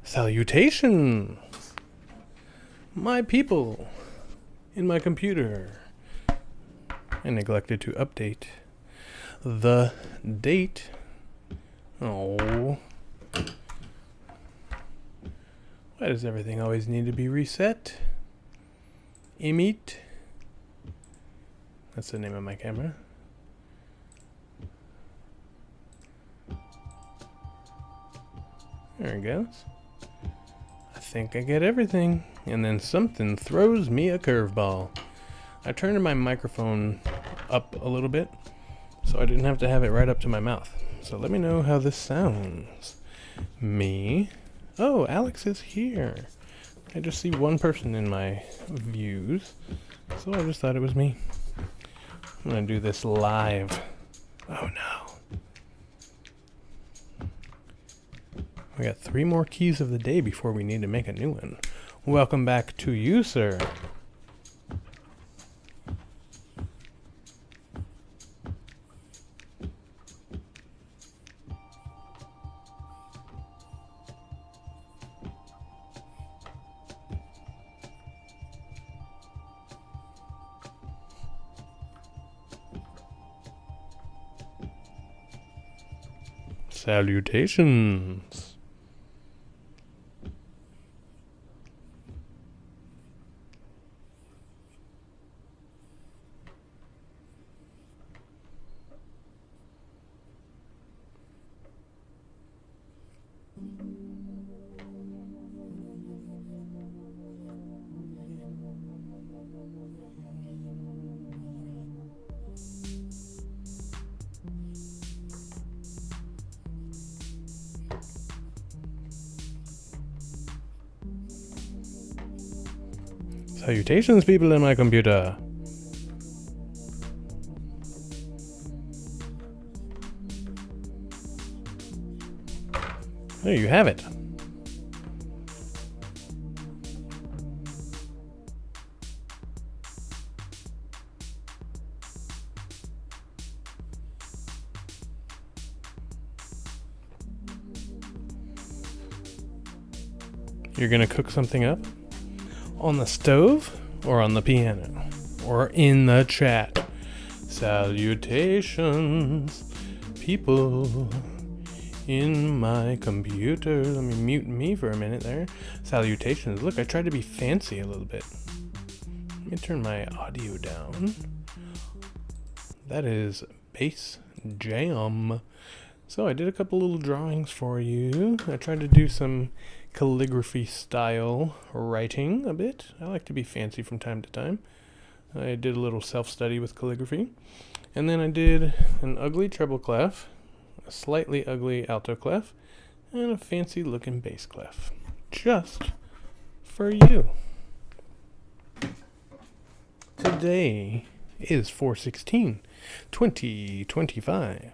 Salutation, my people, in my computer. I neglected to update the date. Oh. Why does everything always need to be reset? Emit. That's the name of my camera. There it goes. I think I get everything. And then something throws me a curveball. I turned my microphone up a little bit so I didn't have to have it right up to my mouth. So let me know how this sounds. Me. Oh, Alex is here. I just see one person in my views, so I just thought it was me. I'm gonna do this live. Oh no. We got 3 more keys of the day before we need to make a new one. Welcome back to you, sir. Salutations. Salutations, people in my computer. There you have it. You're gonna cook something up? On the stove or on the piano or in the chat. Salutations, people in my computer. Let me mute me for a minute there. Salutations. Look, I tried to be fancy a little bit. Let me turn my audio down. That is bass jam. So I did a couple little drawings for you. I tried to do some calligraphy style writing a bit. I like to be fancy from time to time. I did a little self-study with calligraphy. And then I did an ugly treble clef, a slightly ugly alto clef, and a fancy looking bass clef. Just for you. Today is 4/16/2025.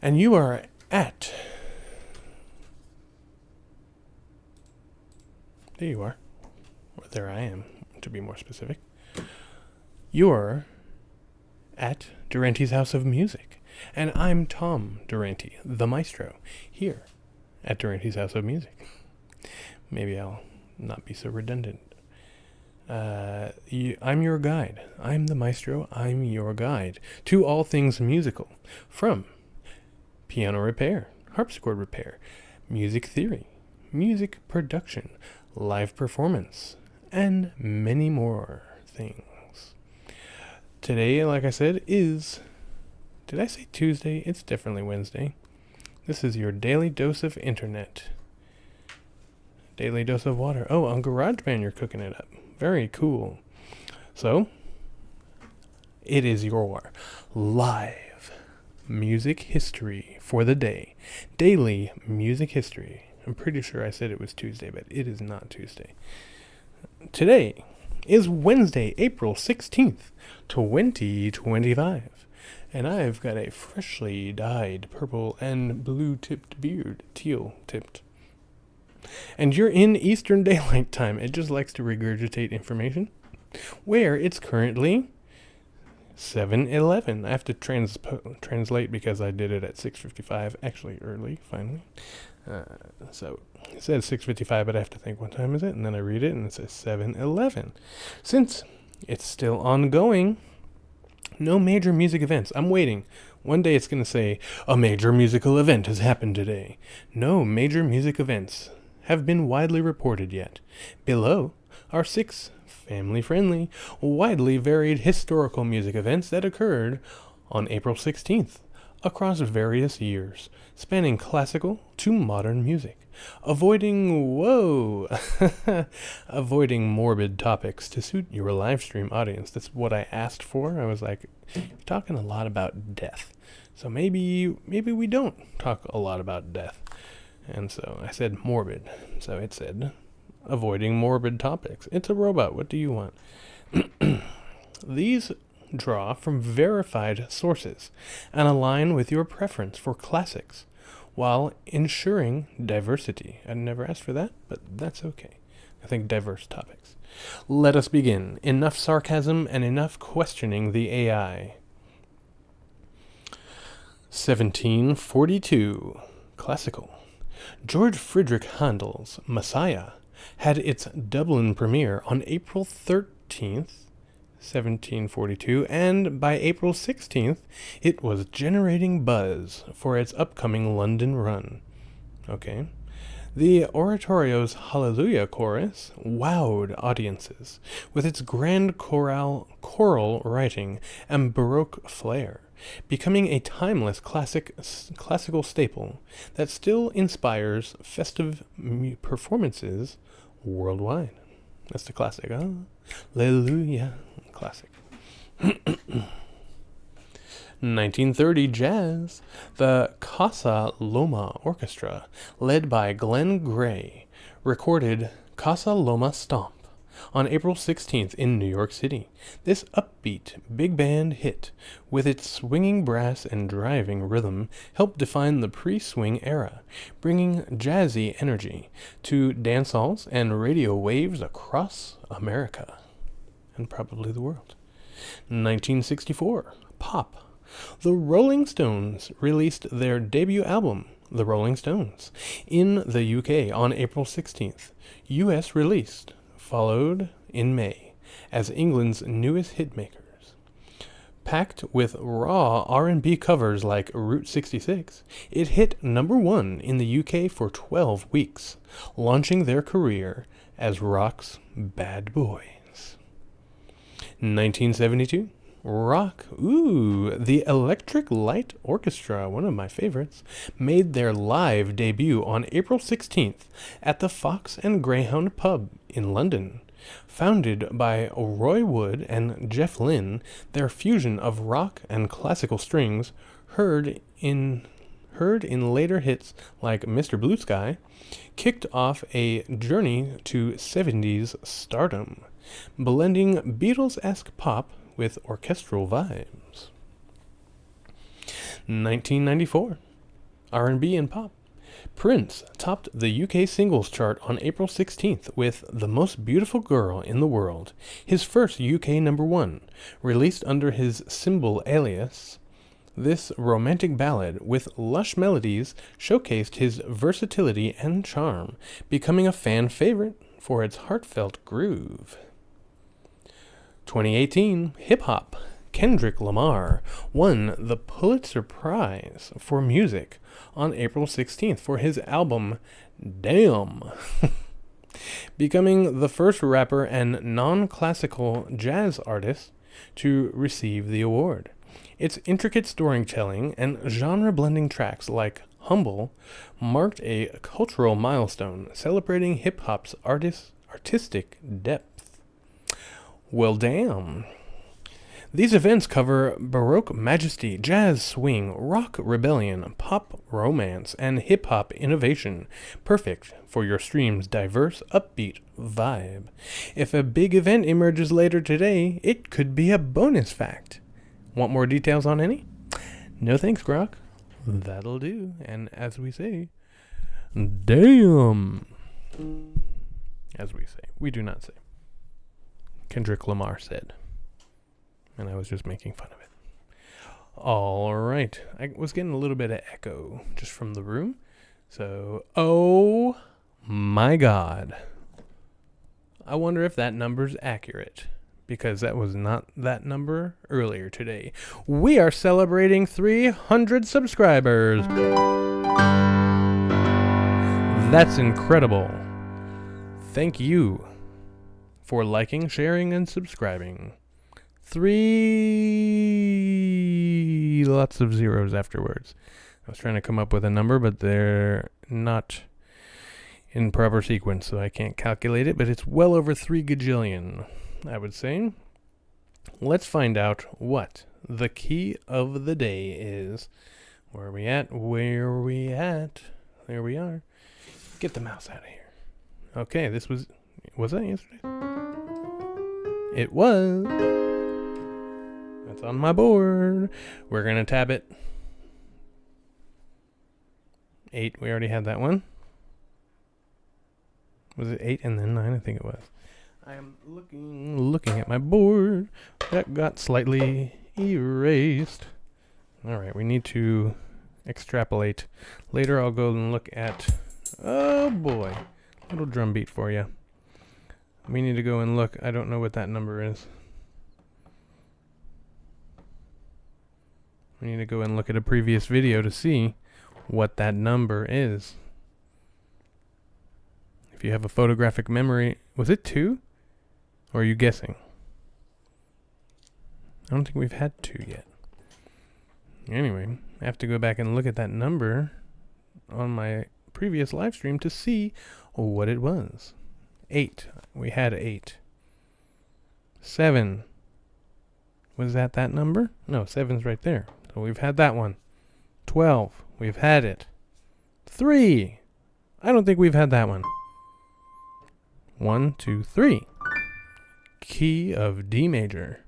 And you are at... There you are. Or there I am, to be more specific. You're at Durante's House of Music. And I'm Tom Durante, the maestro, here at Durante's House of Music. Maybe I'll not be so redundant. I'm your guide. I'm the maestro. I'm your guide to all things musical. From piano repair, harpsichord repair, music theory, music production, live performance, and many more things. Today, like I said, is... Did I say Tuesday? It's definitely Wednesday. This is your daily dose of internet. Daily dose of water. Oh, on GarageBand you're cooking it up. Very cool. So, it is your live music history for the day. Daily music history. I'm pretty sure I said it was Tuesday, but it is not Tuesday. Today is Wednesday, April 16th, 2025. And I've got a freshly dyed purple and blue-tipped beard, teal-tipped. And you're in Eastern Daylight Time. It just likes to regurgitate information. Where it's currently 7:11. I have to translate because I did it at 6:55, actually early, finally. So it says 6:55, but I have to think, what time is it? And then I read it, and it says 7:11. Since it's still ongoing, no major music events. I'm waiting. One day it's going to say, a major musical event has happened today. No major music events have been widely reported yet. Below are 6 family-friendly, widely varied historical music events that occurred on April 16th across various years, spanning classical to modern music. Avoiding morbid topics to suit your live stream audience. That's what I asked for. I was like, you're talking a lot about death. So maybe we don't talk a lot about death. And so I said morbid. So it said, avoiding morbid topics. It's a robot. What do you want? These draw from verified sources and align with your preference for classics while ensuring diversity. I never asked for that, but that's okay. I think diverse topics. Let us begin. Enough sarcasm and enough questioning the AI. 1742. Classical. George Friedrich Handel's Messiah had its Dublin premiere on April 13th, 1742, and by April 16th, it was generating buzz for its upcoming London run. Okay. The oratorio's Hallelujah chorus wowed audiences with its grand choral writing and Baroque flair, becoming a timeless classical staple that still inspires festive performances worldwide. That's the classic. Hallelujah. Classic. 1930 jazz. The Casa Loma Orchestra, led by Glenn Gray, recorded Casa Loma Stomp on April 16th in New York City. This upbeat big band hit, with its swinging brass and driving rhythm, helped define the pre-swing era, bringing jazzy energy to dance halls and radio waves across America, and probably the world. 1964, pop. The Rolling Stones released their debut album, The Rolling Stones, in the UK on April 16th. US released followed in May as England's newest hitmakers. Packed with raw R&B covers like Route 66, it hit number 1 in the UK for 12 weeks, launching their career as rock's bad boys. 1972, rock. The Electric Light Orchestra, one of my favorites, made their live debut on April 16th at the Fox and Greyhound pub in London. Founded by Roy Wood and Jeff Lynne, their fusion of rock and classical strings, heard in later hits like Mr. Blue Sky, kicked off a journey to 70s stardom, blending Beatles-esque pop with orchestral vibes. 1994, R&B and pop. Prince topped the UK singles chart on April 16th with The Most Beautiful Girl in the World, his first UK number 1, released under his symbol alias. This romantic ballad with lush melodies showcased his versatility and charm, becoming a fan favorite for its heartfelt groove. 2018, hip-hop. Kendrick Lamar won the Pulitzer Prize for Music on April 16th for his album Damn, becoming the first rapper and non-classical jazz artist to receive the award. Its intricate storytelling and genre-blending tracks like Humble marked a cultural milestone celebrating hip-hop's artistic depth. Well, damn. These events cover Baroque majesty, jazz swing, rock rebellion, pop romance, and hip-hop innovation, perfect for your stream's diverse, upbeat vibe. If a big event emerges later today, it could be a bonus fact. Want more details on any? No thanks, Grok. That'll do. And as we say, damn. As we say. We do not say. Kendrick Lamar said. and I was just making fun of it. All right. I was getting a little bit of echo just from the room. So, oh my God. I wonder if that number's accurate, because that was not that number earlier today. We are celebrating 300 subscribers. That's incredible. Thank you for liking, sharing, and subscribing. 3 lots of zeros afterwards. I was trying to come up with a number, but they're not in proper sequence, so I can't calculate it, but it's well over 3 gajillion, I would say. Let's find out what the key of the day is. Where are we at? Where are we at? There we are. Get the mouse out of here. Okay, this was that yesterday? It was. That's on my board. We're going to tab it. 8, we already had that one. Was it 8 and then 9? I think it was. I am looking at my board. That got slightly erased. All right, we need to extrapolate. Later I'll go and look at, oh boy, little drum beat for you. We need to go and look. I don't know what that number is. We need to go and look at a previous video to see what that number is. If you have a photographic memory, was it 2? Or are you guessing? I don't think we've had 2 yet. Anyway, I have to go back and look at that number on my previous live stream to see what it was. 8. We had 8. 7. Was that number? No, 7's right there. So we've had that one. 12. We've had it. 3. I don't think we've had that one. 1, 2, 3. Key of D major.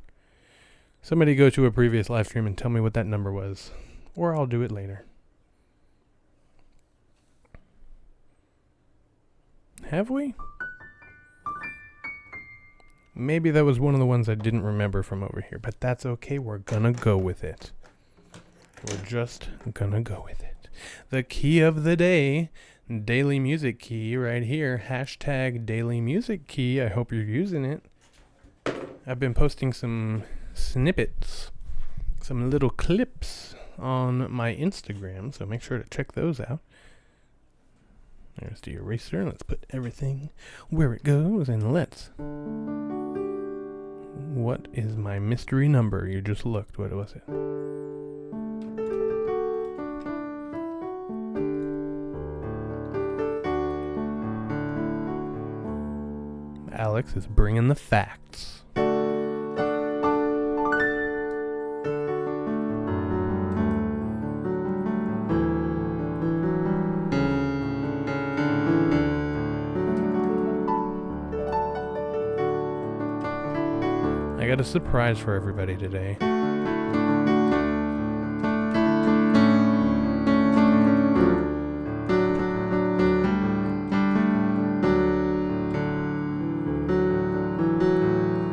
Somebody go to a previous live stream and tell me what that number was. Or I'll do it later. Have we? Maybe that was one of the ones I didn't remember from over here, but that's okay. We're gonna go with it. We're just gonna go with it. The key of the day, daily music key right here. Hashtag daily music key. I hope you're using it. I've been posting some snippets, some little clips on my Instagram, so make sure to check those out. There's the eraser. Let's put everything where it goes, and let's... What is my mystery number? You just looked. What was it? Alex is bringing the facts. I got a surprise for everybody today.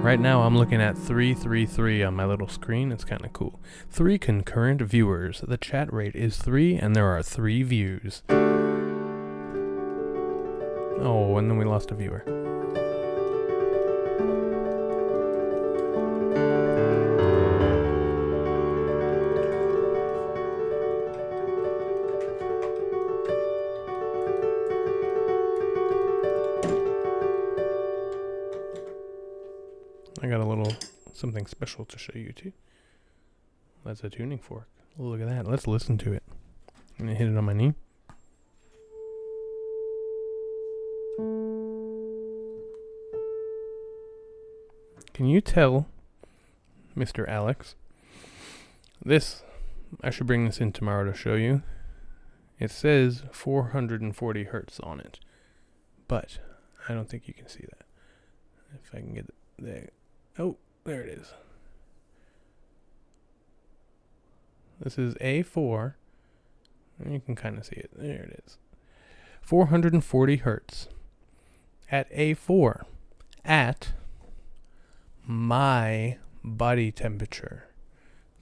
Right now I'm looking at 333 on my little screen. It's kind of cool. 3 concurrent viewers. The chat rate is 3 and there are 3 views. Oh, and then we lost a viewer. I got a little something special to show you too. That's a tuning fork. Look at that. Let's listen to it. I'm gonna hit it on my knee. Can you tell, Mr. Alex? This, I should bring this in tomorrow to show you. It says 440 hertz on it, but I don't think you can see that. If I can get it there. Oh, there it is. This is A4. And you can kind of see it. There it is. 440 hertz at A4 at my body temperature.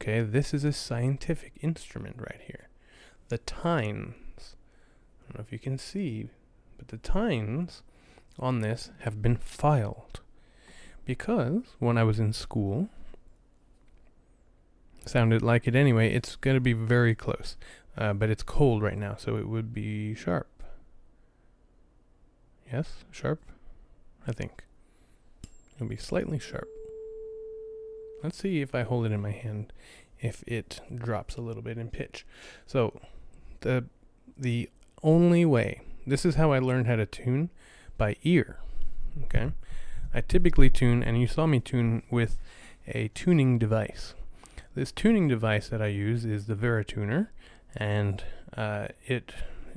Okay, this is a scientific instrument right here. The tines, I don't know if you can see, but the tines on this have been filed. Because when I was in school, sounded like it anyway, it's going to be very close. But it's cold right now, so it would be sharp. Yes, sharp? I think. It'll be slightly sharp. Let's see if I hold it in my hand, if it drops a little bit in pitch. So, the only way, this is how I learned how to tune, by ear. Okay? I typically tune, and you saw me tune with a tuning device. This tuning device that I use is the Verituner, and it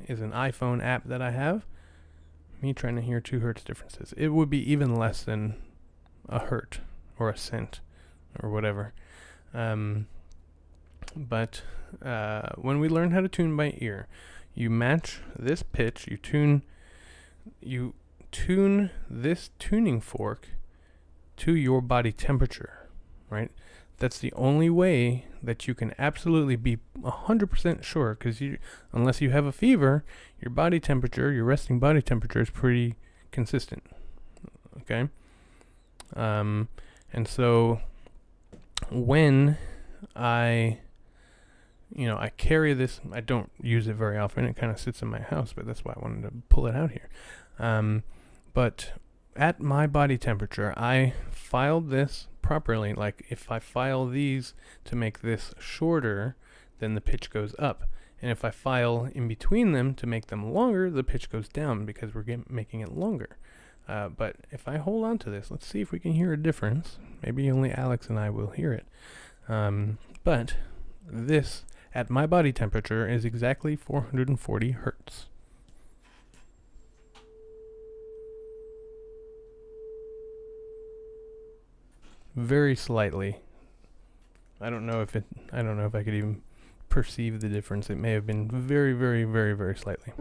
is an iPhone app that I have. Me trying to hear 2 hertz differences. It would be even less than a hertz or a cent or whatever. But when we learn how to tune by ear, you match this pitch, you tune this tuning fork to your body temperature, right? That's the only way that you can absolutely be 100% sure, because unless you have a fever, your body temperature, your resting body temperature is pretty consistent, okay? And so when I carry this, I don't use it very often. It kind of sits in my house, but that's why I wanted to pull it out here. But at my body temperature, I filed this properly. Like if I file these to make this shorter, then the pitch goes up. And if I file in between them to make them longer, the pitch goes down because we're making it longer. But if I hold on to this, let's see if we can hear a difference. Maybe only Alex and I will hear it. But this, at my body temperature, is exactly 440 hertz. Very slightly. I don't know if I could even perceive the difference. It may have been very, very, very, very slightly.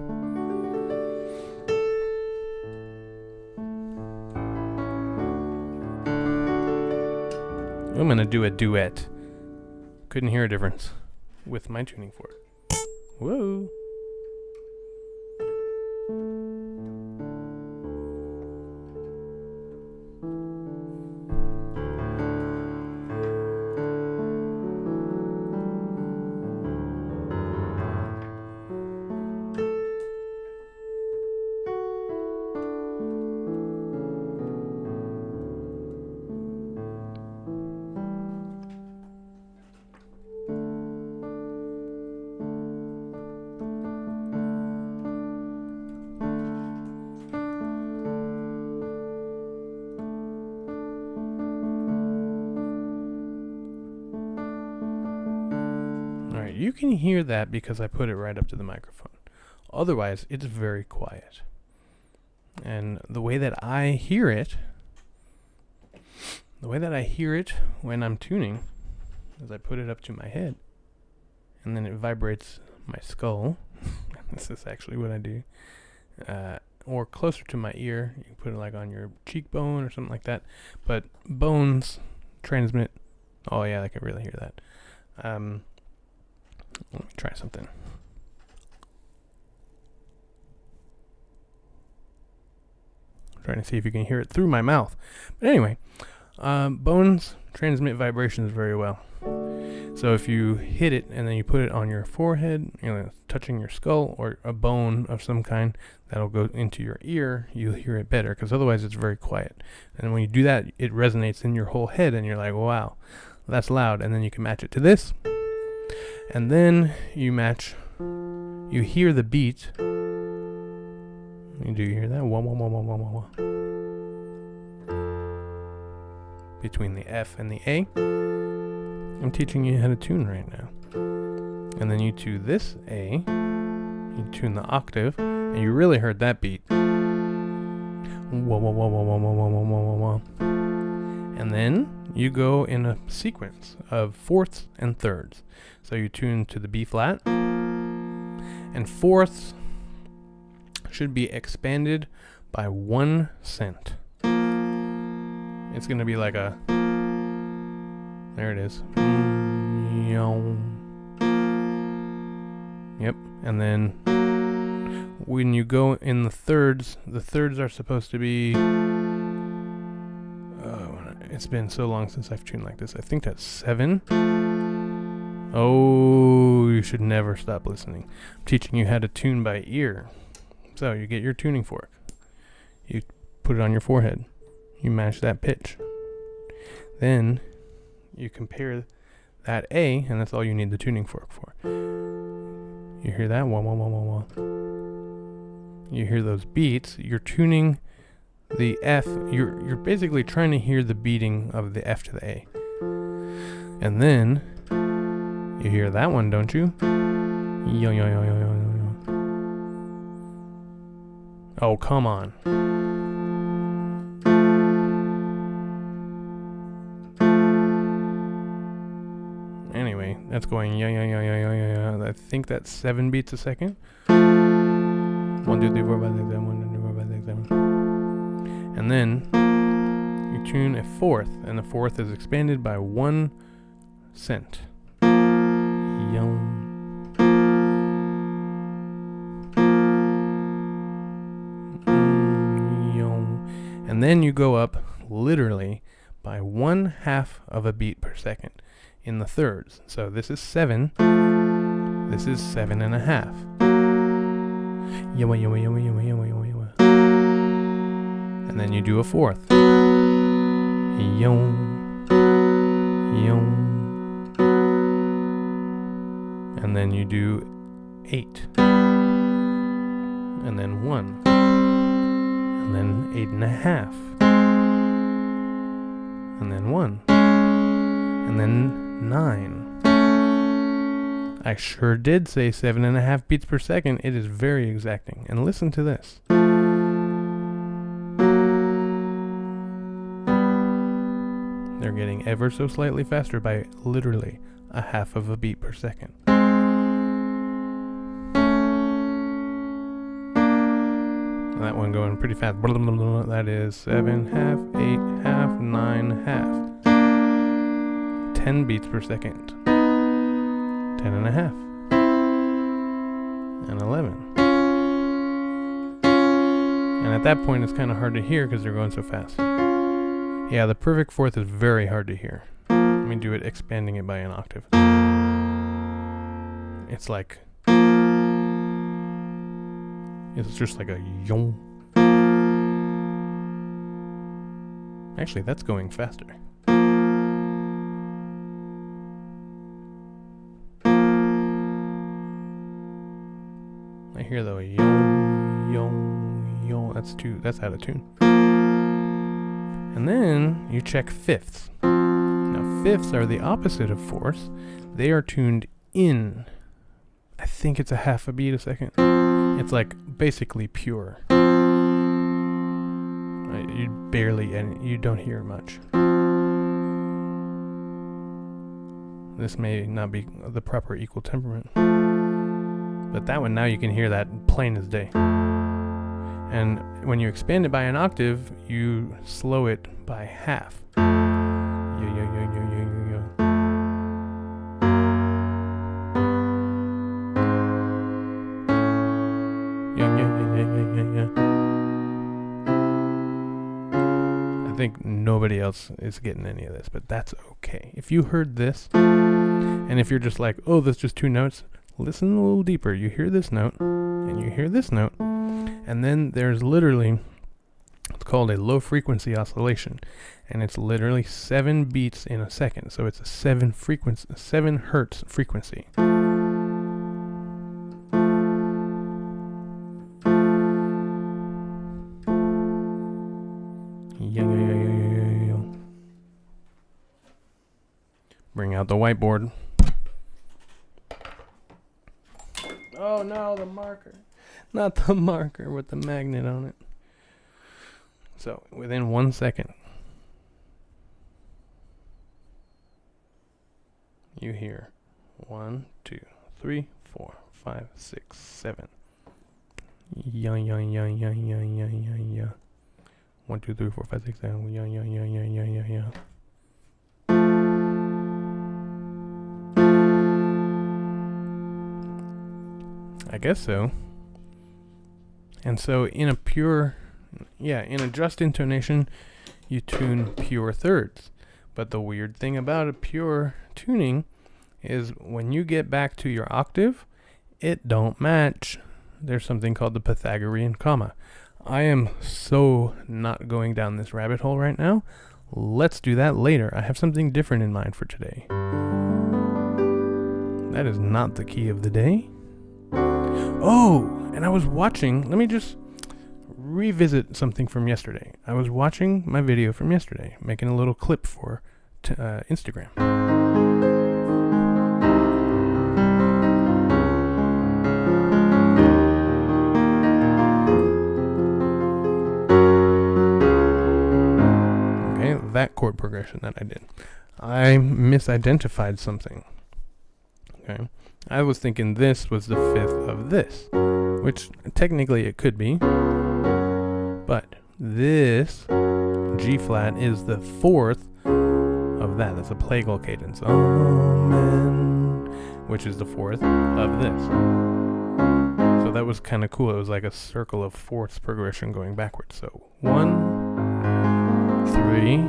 I'm gonna do a duet. Couldn't hear a difference with my tuning fork. Whoa. You can hear that because I put it right up to the microphone. Otherwise, it's very quiet. And the way that I hear it when I'm tuning is I put it up to my head, and then it vibrates my skull. This is actually what I do. Or closer to my ear. You can put it like on your cheekbone or something like that. But bones transmit. Oh yeah, I can really hear that. Let me try something. I'm trying to see if you can hear it through my mouth. But anyway, bones transmit vibrations very well. So if you hit it and then you put it on your forehead, touching your skull or a bone of some kind that'll go into your ear, you'll hear it better, because otherwise it's very quiet. And when you do that, it resonates in your whole head and you're like, wow, that's loud. And then you can match it to this. And then you hear the beat. Do you hear that? Wah, wah, wah, wah, wah, wah, wah. Between the F and the A. I'm teaching you how to tune right now. And then you do this A. You tune the octave. And you really heard that beat. Wah, wah, wah, wah, wah, wah, wah, wah, wah, wah. And then you go in a sequence of fourths and thirds. So you tune to the B flat, and fourths should be expanded by 1 cent. It's going to be like a There it is. Yep. And then when you go in the thirds are supposed to be... it's been so long since I've tuned like this. I think that's 7. Oh, you should never stop listening. I'm teaching you how to tune by ear. So you get your tuning fork. You put it on your forehead. You match that pitch. Then you compare that A, and that's all you need the tuning fork for. You hear that? Wah, wah, wah, wah, wah. You hear those beats. You're tuning the F. You're basically trying to hear the beating of the F to the A. And then you hear that one, don't you? Yo, yo, yo, yo, yo, yo. Oh, come on. Anyway, that's going yeah, yeah, yeah, yeah, yeah, yeah, yeah. I think that's 7 beats a second. 1, 2, 3, 4, 5, 6, 7, 1, 2, 3, 4, 5, 6, 7. And then you tune a fourth, and the fourth is expanded by 1 cent. And then you go up literally by 1/2 of a beat per second in the thirds. So this is 7. This is 7.5. And then you do a fourth. And then you do 8. And then 1. And then 8.5. And then 1. And then 9. I sure did say 7.5 beats per second. It is very exacting. And listen to this. They're getting ever so slightly faster by literally 1/2 of a beat per second. That one going pretty fast. That is 7/2, 8/2, 9/2. 10 beats per second. 10.5. And 11. And at that point, it's kind of hard to hear because they're going so fast. Yeah, the perfect fourth is very hard to hear. Let me do it expanding it by an octave. It's like... it's just like a yong. Actually, that's going faster. I hear the yong, yong, yong. That's out of tune. And then you check fifths. Now, fifths are the opposite of fourths. They are tuned in. I think it's 1/2 a beat a second. It's like basically pure. You barely, and you don't hear much. This may not be the proper equal temperament. But that one, now you can hear that plain as day. And when you expand it by an octave, you slow it by 1/2. Yo, yo, yo, yo, yo, yo, yo. Yo, yo, yo, yo, yo, yo, yo. I think nobody else is getting any of this, but that's okay. If you heard this, and if you're just like, oh, that's just 2 notes, listen a little deeper. You hear this note, and you hear this note, and then there's literally, it's called a low frequency oscillation, and it's literally 7 beats in a second. So it's a 7 hertz frequency. Bring out the whiteboard. Oh no, the marker. Not the marker with the magnet on it. So, within 1 second, you hear 1, 2, 3, 4, 5, 6, 7. Yeah, yeah, yeah, yeah, yeah, yeah, yeah, yeah. 1, 2, 3, 4, 5, 6, 7. Yeah, yeah, yeah, yeah, yeah, yeah, yeah. I guess so. And so in a just intonation, you tune pure thirds. But the weird thing about a pure tuning is when you get back to your octave, it don't match. There's something called the Pythagorean comma. I am so not going down this rabbit hole right now. Let's do that later. I have something different in mind for today. That is not the key of the day. Oh, and I was watching, let me just revisit something from yesterday. I was watching my video from yesterday, making a little clip for Instagram. Okay, that chord progression that I did. I misidentified something. Okay, I was thinking this was the fifth of this, which technically it could be, but this G flat is the fourth of that. That's a plagal cadence. Amen, which is the fourth of this. So that was kind of cool. It was like a circle of fourths progression going backwards. So 1, 3,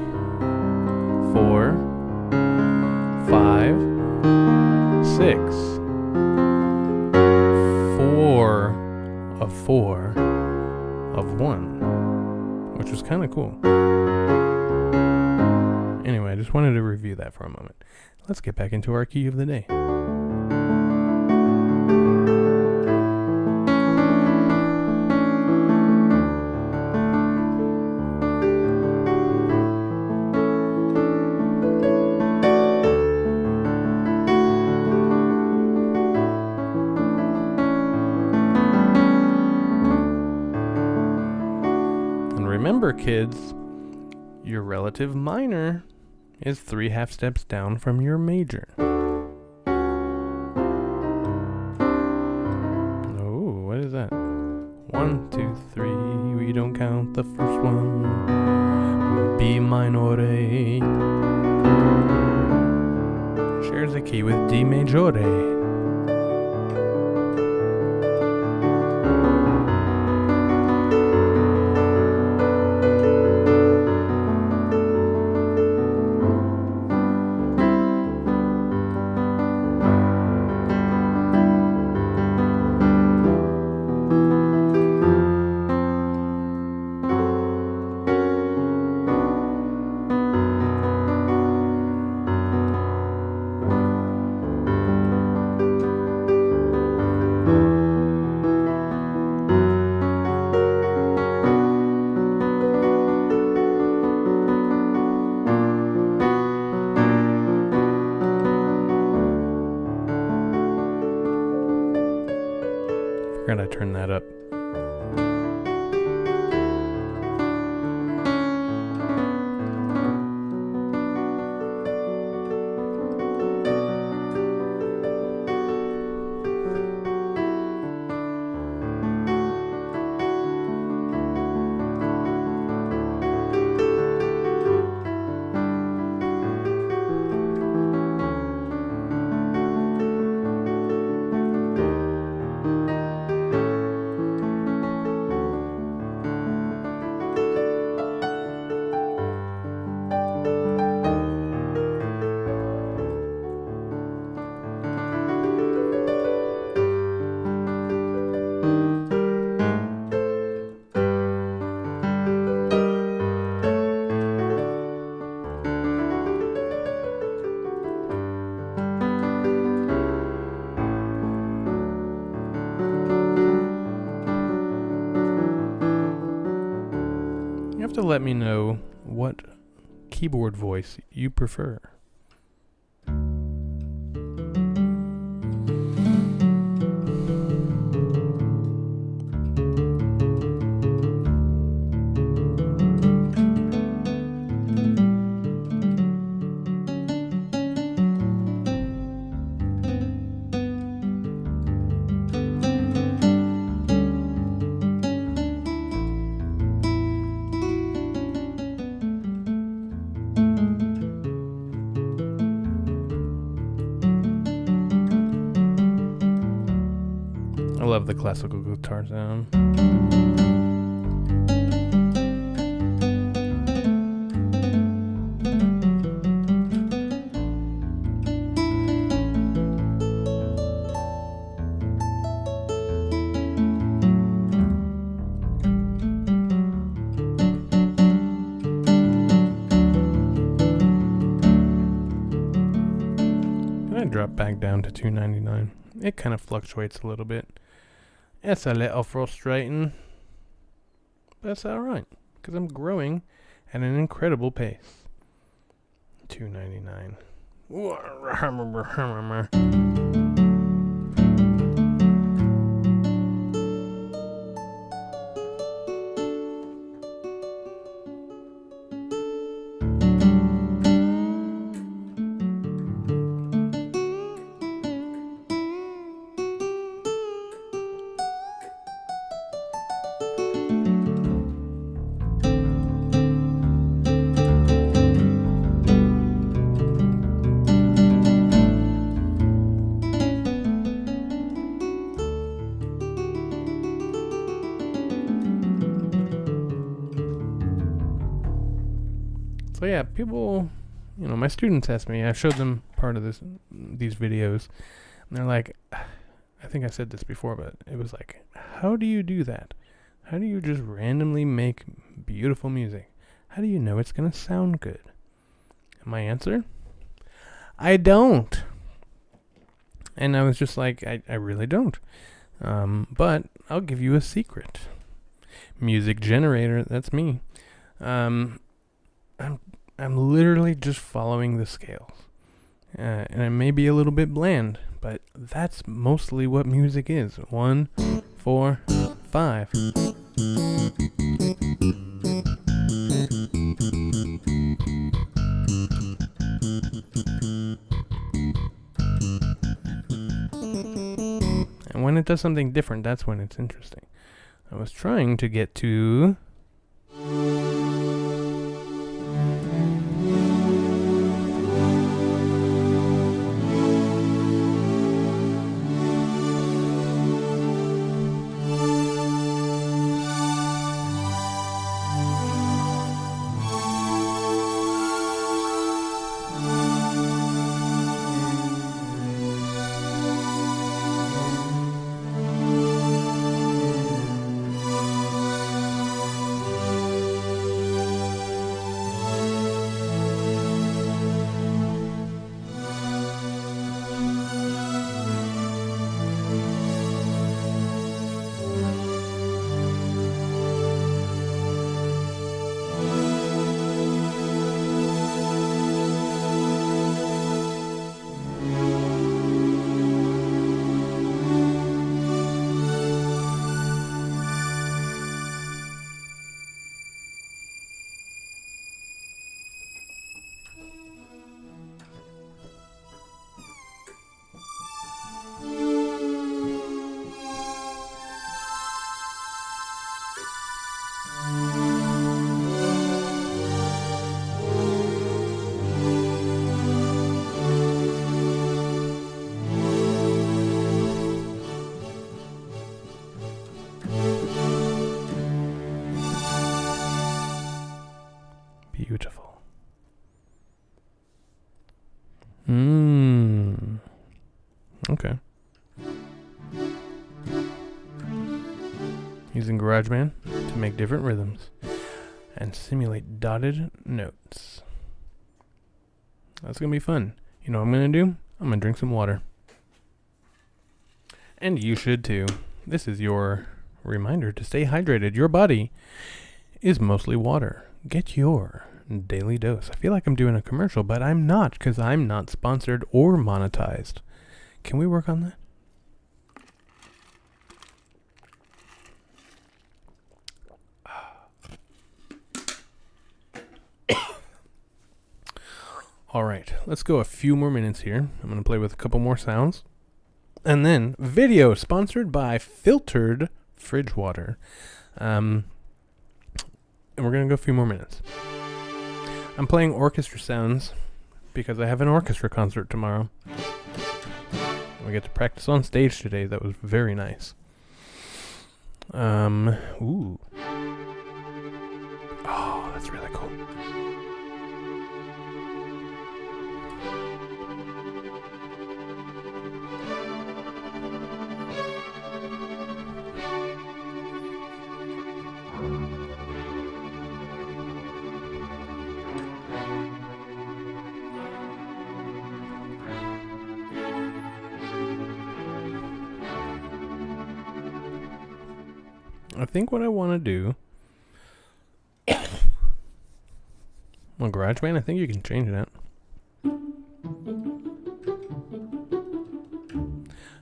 4, 5, 6, 4 of 4 of 1, which was kind of cool. Anyway, I just wanted to review that for a moment. Let's get back into our key of the day. Remember, kids, your relative minor is 3 half steps down from your major. Oh, what is that? 1, 2, 3, we don't count the first one. B minore shares a key with D majore. Forgot I turned that up. You have to let me know what keyboard voice you prefer. I love the classical guitar sound. Drop back down to $2.99. It kind of fluctuates a little bit. It's a little frustrating, but that's alright, because I'm growing at an incredible pace. $2.99. So yeah, people, my students ask me, I showed them part of these videos, and they're like, I think I said this before, but it was like, how do you do that? How do you just randomly make beautiful music? How do you know it's going to sound good? And my answer? I don't. And I was just like, I really don't. But I'll give you a secret. Music generator, that's me. I'm literally just following the scales. And it may be a little bit bland, but that's mostly what music is. 1, 4, 5. And when it does something different, that's when it's interesting. I was trying to get to... Beautiful. Okay. Using GarageBand to make different rhythms and simulate dotted notes. That's gonna be fun. You know what I'm gonna do? I'm gonna drink some water. And you should too. This is your reminder to stay hydrated. Your body is mostly water. Get your daily dose. I feel like I'm doing a commercial, but I'm not, because I'm not sponsored or monetized. Can we work on that? All right, let's go a few more minutes here. I'm going to play with a couple more sounds. And then video sponsored by Filtered Fridge Water. And we're going to go a few more minutes. I'm playing orchestra sounds because I have an orchestra concert tomorrow. We get to practice on stage today. That was very nice. Ooh. Oh, that's really cool. I think what I want to do... Well, GarageBand, I think you can change that. I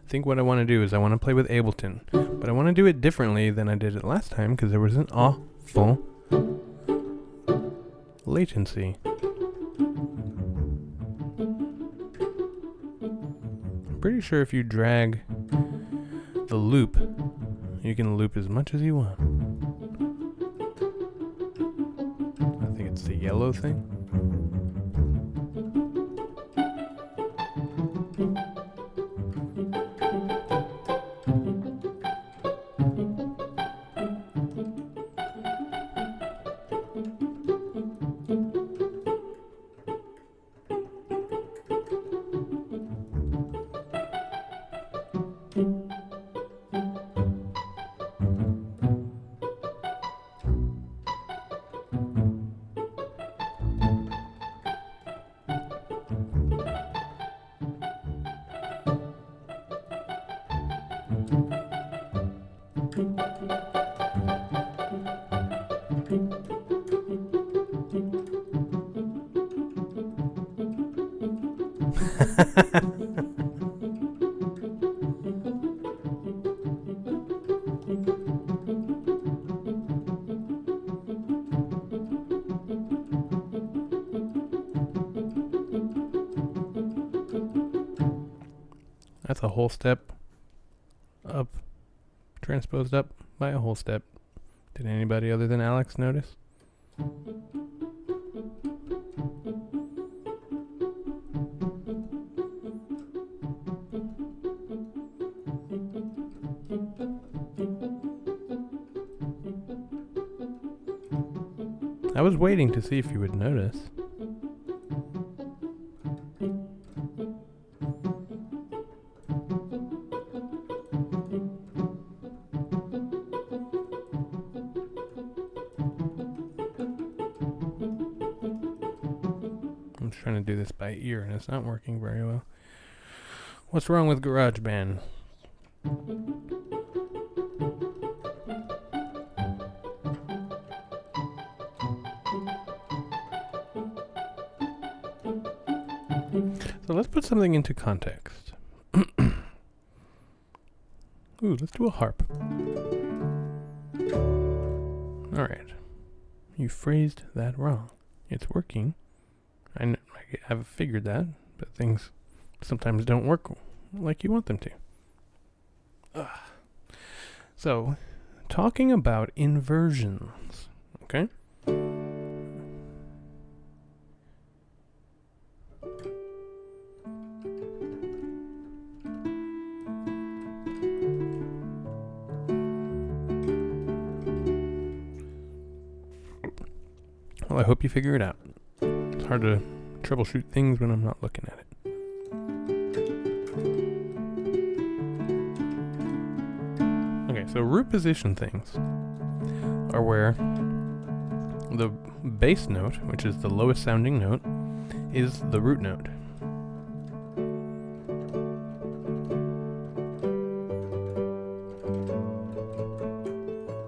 think what I want to do is I want to play with Ableton. But I want to do it differently than I did it last time because there was an awful latency. I'm pretty sure if you drag the loop, you can loop as much as you want. I think it's the yellow thing. That's a whole step up, transposed up by a whole step. Did anybody other than Alex notice? I was waiting to see if you would notice. I'm trying to do this by ear and it's not working very well. What's wrong with GarageBand? So let's put something into context. Ooh, let's do a harp. Alright. You phrased that wrong. It's working. I have figured that, but things sometimes don't work like you want them to. So, talking about inversions, okay? Well, I hope you figure it out. It's hard to troubleshoot things when I'm not looking at it. Okay, so root position things are where the bass note, which is the lowest sounding note, is the root note.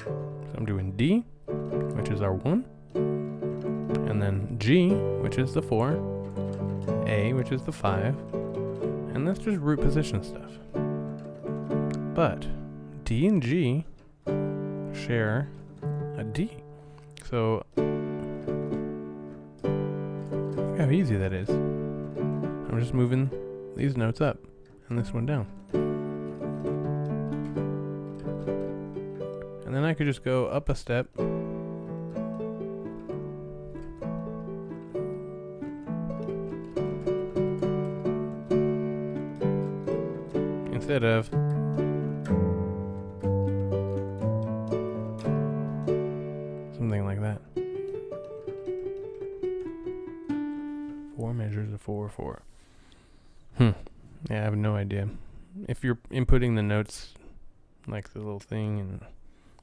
So I'm doing D, which is our 1. And then G, which is the 4, A, which is the 5, and that's just root position stuff. But D and G share a D. So look how easy that is. I'm just moving these notes up and this one down. And then I could just go up a step instead of 4/4. Yeah, I have no idea. If you're inputting the notes, like the little thing, and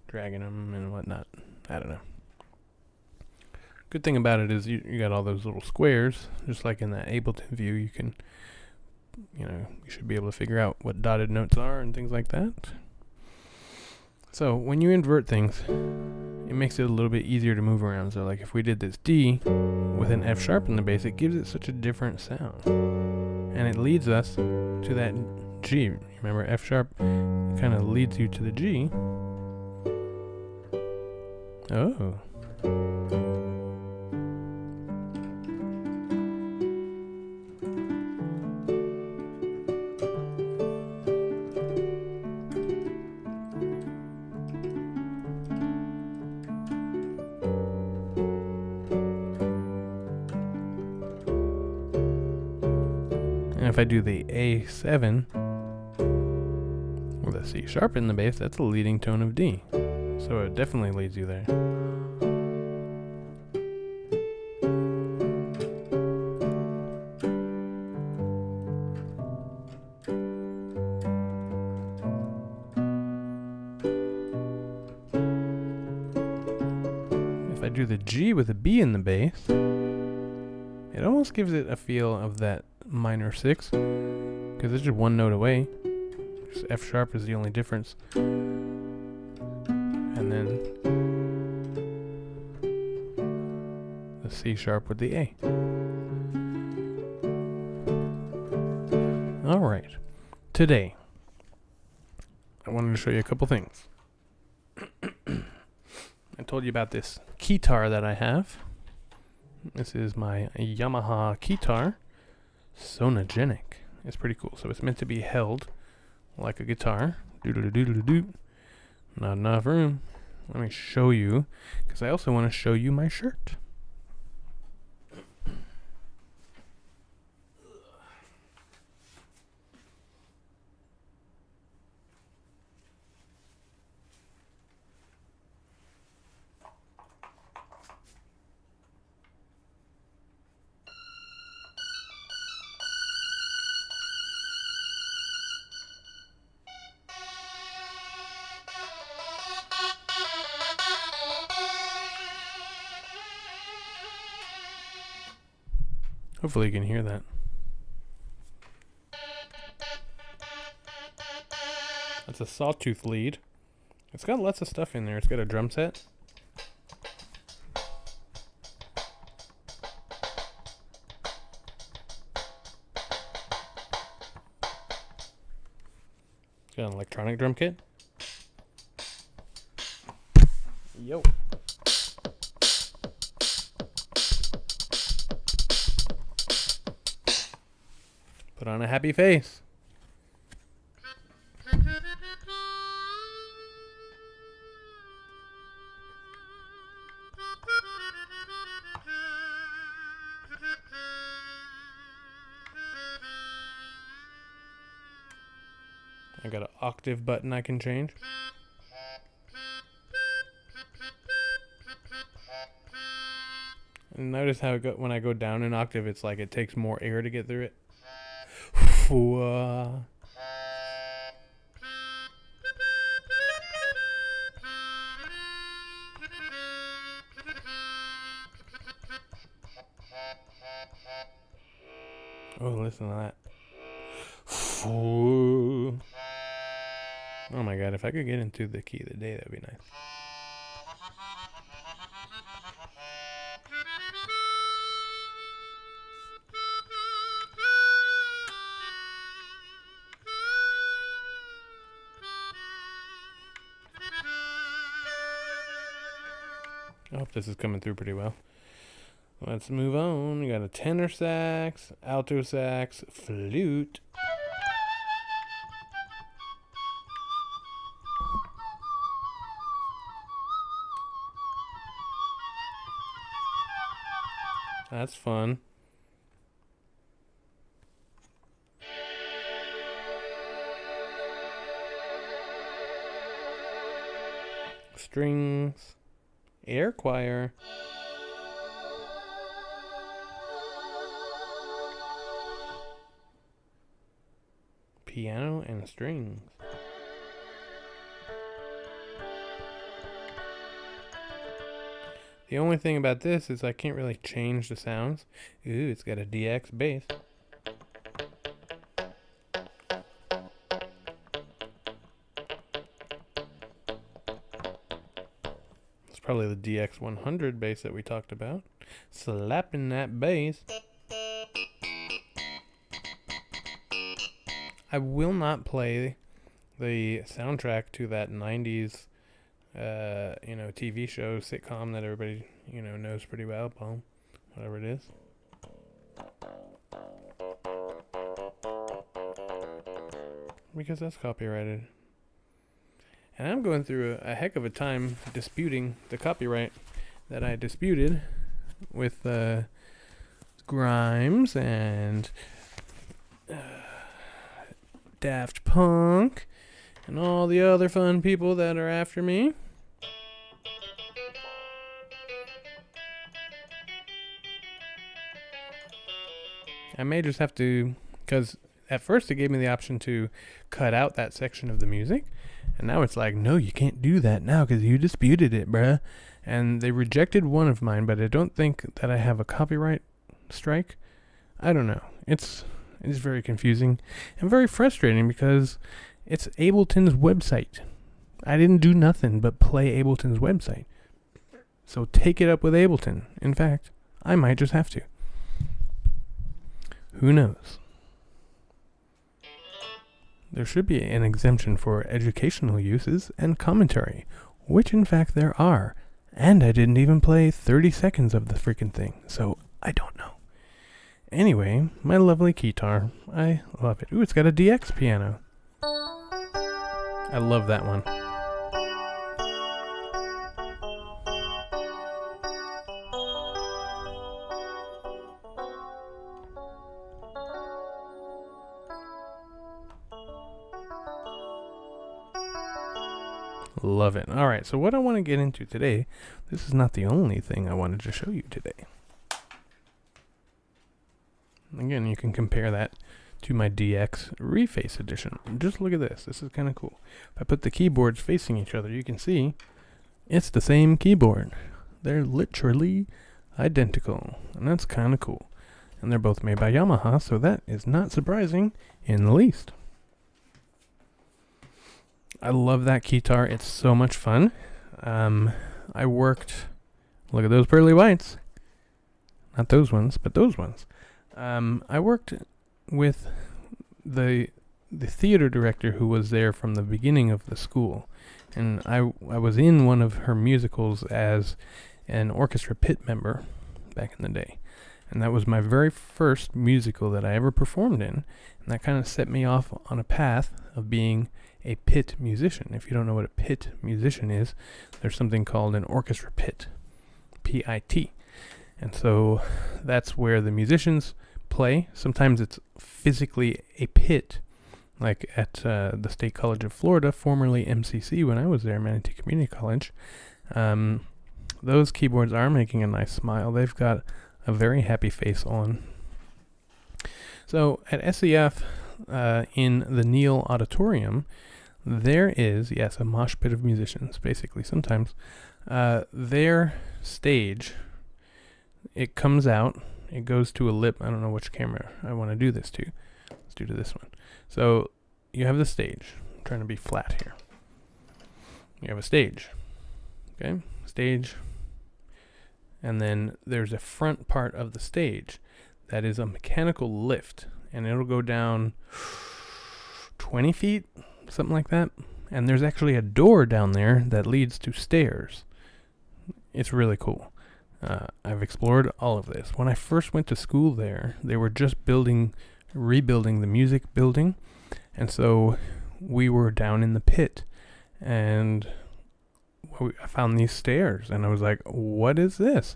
dragging them and whatnot, I don't know. Good thing about it is you got all those little squares, just like in that Ableton view. You can, you should be able to figure out what dotted notes are and things like that. So when you invert things, it makes it a little bit easier to move around. So like if we did this D with an F sharp in the bass, it gives it such a different sound. And it leads us to that G. Remember, F sharp kind of leads you to the G. Oh. And if I do the A7 with a C sharp in the bass, that's a leading tone of D. So it definitely leads you there. If I do the G with a B in the bass, it almost gives it a feel of that minor 6, because it's just one note away. Just F sharp is the only difference. And then the C sharp with the A. Alright, today I wanted to show you a couple things. I told you about this keytar that I have. This is my Yamaha keytar, Sonogenic. It's pretty cool. So it's meant to be held like a guitar. Doodle-doo-doodle-doo. Not enough room. Let me show you, because I also want to show you my shirt. Hopefully you can hear that. That's a sawtooth lead. It's got lots of stuff in there. It's got a drum set. It's got an electronic drum kit. Yo. Put on a happy face. I got an octave button I can change. And notice how when I go down an octave, it's like it takes more air to get through it. Oh, listen to that. Oh my god, if I could get into the key of the day, that'd be nice. I hope this is coming through pretty well. Let's move on. We got a tenor sax, alto sax, flute. That's fun. Strings, air choir. piano and strings. The only thing about this is I can't really change the sounds. Ooh, it's got a DX bass. It's probably the DX 100 bass that we talked about. Slapping that bass. I will not play the soundtrack to that 90s TV show, sitcom that everybody, knows pretty well, Boom, whatever it is. Because that's copyrighted. And I'm going through a heck of a time disputing the copyright that I disputed with Grimes and Daft Punk and all the other fun people that are after me. I may just have to, because at first it gave me the option to cut out that section of the music, and now it's like, no, you can't do that now because you disputed it, bruh. And they rejected one of mine, but I don't think that I have a copyright strike. I don't know. It's very confusing and very frustrating because it's Ableton's website. I didn't do nothing but play Ableton's website. So take it up with Ableton. In fact, I might just have to. Who knows? There should be an exemption for educational uses and commentary, which in fact there are. And I didn't even play 30 seconds of the freaking thing, so I don't know. Anyway, my lovely guitar. I love it. Ooh, it's got a DX piano. I love that one. Love it. All right, so what I want to get into today, this is not the only thing I wanted to show you today. Again, you can compare that to my DX Reface edition. Just look at this. This is kind of cool. If I put the keyboards facing each other, you can see it's the same keyboard. They're literally identical, and that's kind of cool. And they're both made by Yamaha, so that is not surprising in the least. I love that guitar. It's so much fun. I worked, look at those pearly whites. Not those ones, but those ones. I worked with the theater director who was there from the beginning of the school. And I was in one of her musicals as an orchestra pit member back in the day. And that was my very first musical that I ever performed in. And that kind of set me off on a path of being a pit musician. If you don't know what a pit musician is, there's something called an orchestra pit, P-I-T. And so that's where the musicians play. Sometimes it's physically a pit, like at the State College of Florida, formerly MCC when I was there, Manatee Community College. Those keyboards are making a nice smile. They've got a very happy face on. So at SEF, in the Neal Auditorium, there is, yes, a mosh pit of musicians, basically, sometimes. Their stage, it comes out, it goes to a lip. I don't know which camera I want to do this to. Let's do to this one. So you have the stage. I'm trying to be flat here. You have a stage. Okay, stage. And then there's a front part of the stage that is a mechanical lift. And it'll go down 20 feet, something like that. And there's actually a door down there that leads to stairs. It's really cool. I've explored all of this. When I first went to school there, they were just rebuilding the music building. And so we were down in the pit. And I found these stairs. And I was like, what is this?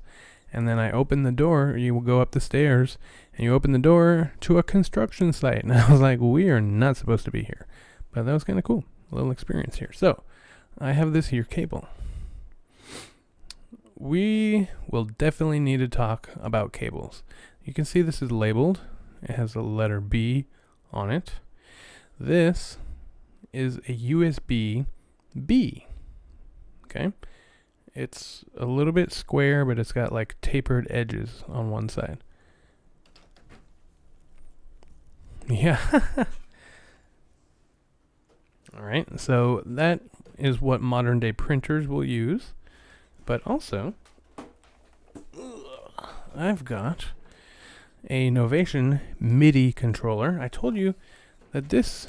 And then I opened the door. You will go up the stairs. And you open the door to a construction site. And I was like, we are not supposed to be here. But that was kind of cool. A little experience here. So I have this here cable. We will definitely need to talk about cables. You can see this is labeled. It has a letter B on it. This is a USB B. Okay? It's a little bit square, but it's got like tapered edges on one side. Yeah. All right, so that is what modern day printers will use. But also, I've got a Novation MIDI controller. I told you that this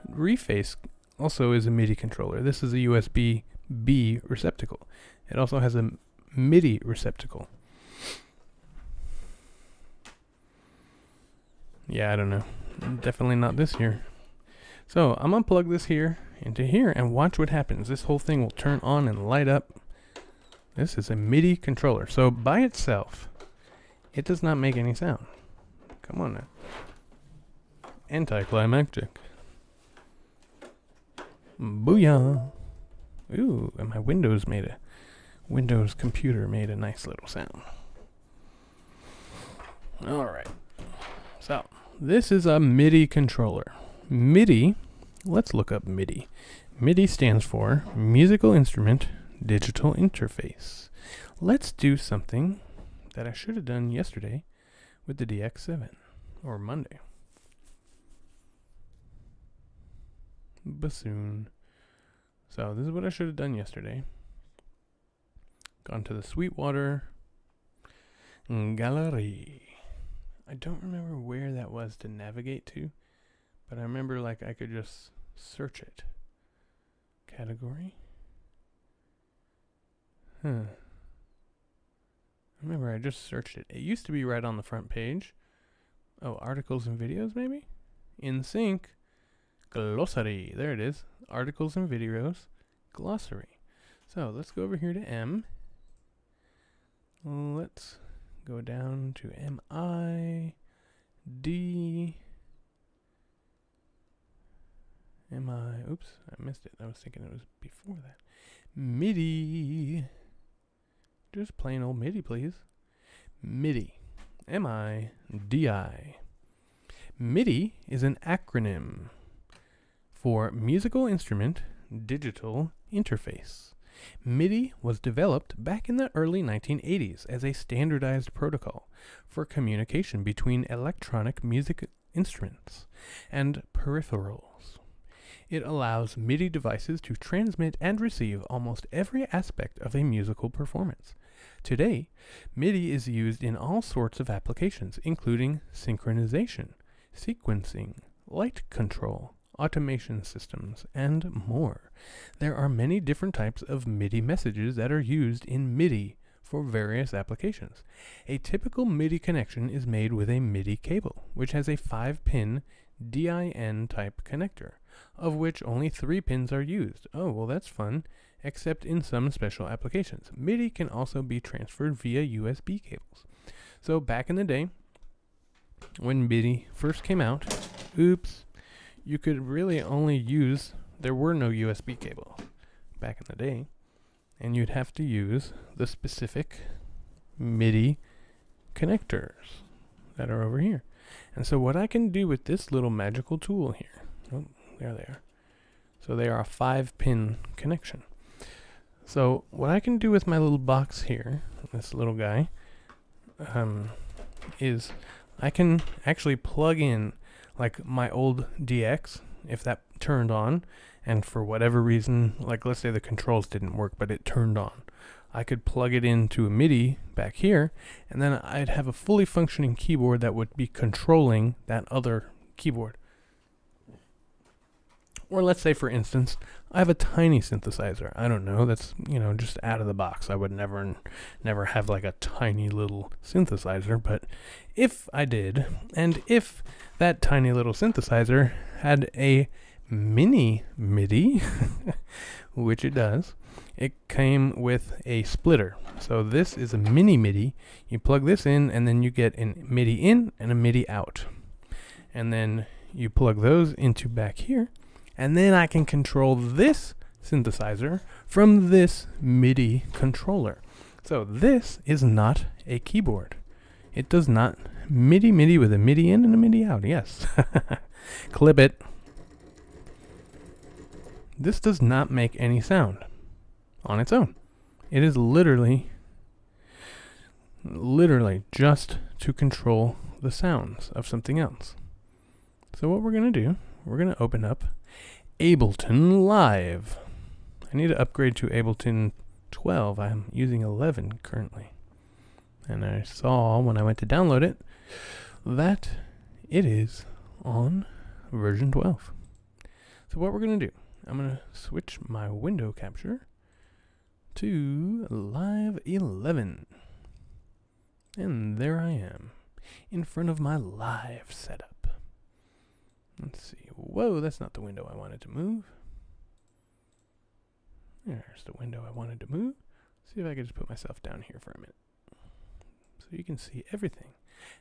Reface also is a MIDI controller. This is a USB B receptacle. It also has a MIDI receptacle. Yeah, I don't know. Definitely not this here. So I'm going to plug this here into here and watch what happens. This whole thing will turn on and light up. This is a MIDI controller. So by itself, it does not make any sound. Come on now. Anticlimactic. Booyah. Ooh, and my Windows computer made a nice little sound. Alright. So, this is a MIDI controller. MIDI, let's look up MIDI. MIDI stands for Musical Instrument Digital Interface. Let's do something that I should have done yesterday with the DX7, or Monday. Bassoon. So this is what I should have done yesterday. Gone to the Sweetwater Gallery. I don't remember where that was to navigate to, but I remember like I could just search it. Category? I remember I just searched it. It used to be right on the front page. Oh, articles and videos maybe? In sync. Glossary. There it is. Articles and videos. Glossary. So let's go over here to M. Let's go down to MID. Oops, I missed it. I was thinking it was before that. MIDI. Just plain old MIDI, please. MIDI. MIDI. MIDI is an acronym for Musical Instrument Digital Interface. MIDI was developed back in the early 1980s as a standardized protocol for communication between electronic music instruments and peripherals. It allows MIDI devices to transmit and receive almost every aspect of a musical performance. Today, MIDI is used in all sorts of applications, including synchronization, sequencing, light control, automation systems, and more. There are many different types of MIDI messages that are used in MIDI for various applications. A typical MIDI connection is made with a MIDI cable, which has a 5-pin DIN type connector, of which only 3 pins are used. Oh, well that's fun, except in some special applications. MIDI can also be transferred via USB cables. So back in the day, when MIDI first came out, you could really only use, there were no USB cables back in the day, and you'd have to use the specific MIDI connectors that are over here. And so what I can do with this little magical tool here, oh, there they are. So they are a 5-pin connection. So what I can do with my little box here, this little guy, is I can actually plug in like my old DX, if that turned on, and for whatever reason, like let's say the controls didn't work, but it turned on. I could plug it into a MIDI back here, and then I'd have a fully functioning keyboard that would be controlling that other keyboard. Or let's say, for instance, I have a tiny synthesizer. I don't know, that's, just out of the box. I would never have like a tiny little synthesizer, but if I did, and if that tiny little synthesizer had a mini MIDI, which it does, it came with a splitter. So this is a mini MIDI. You plug this in, and then you get a MIDI in and a MIDI out. And then you plug those into back here, and then I can control this synthesizer from this MIDI controller. So this is not a keyboard. It does not MIDI with a MIDI in and a MIDI out. Yes. Clip it. this does not make any sound on its own. It is literally just to control the sounds of something else. So what we're going to do, we're going to open up Ableton Live. I need to upgrade to Ableton 12. I'm using 11 currently. And I saw when I went to download it that it is on version 12. So what we're going to do, I'm going to switch my window capture to Live 11. And there I am, in front of my live setup. Let's see. Whoa, that's not the window I wanted to move. There's the window I wanted to move. See if I can just put myself down here for a minute, so you can see everything.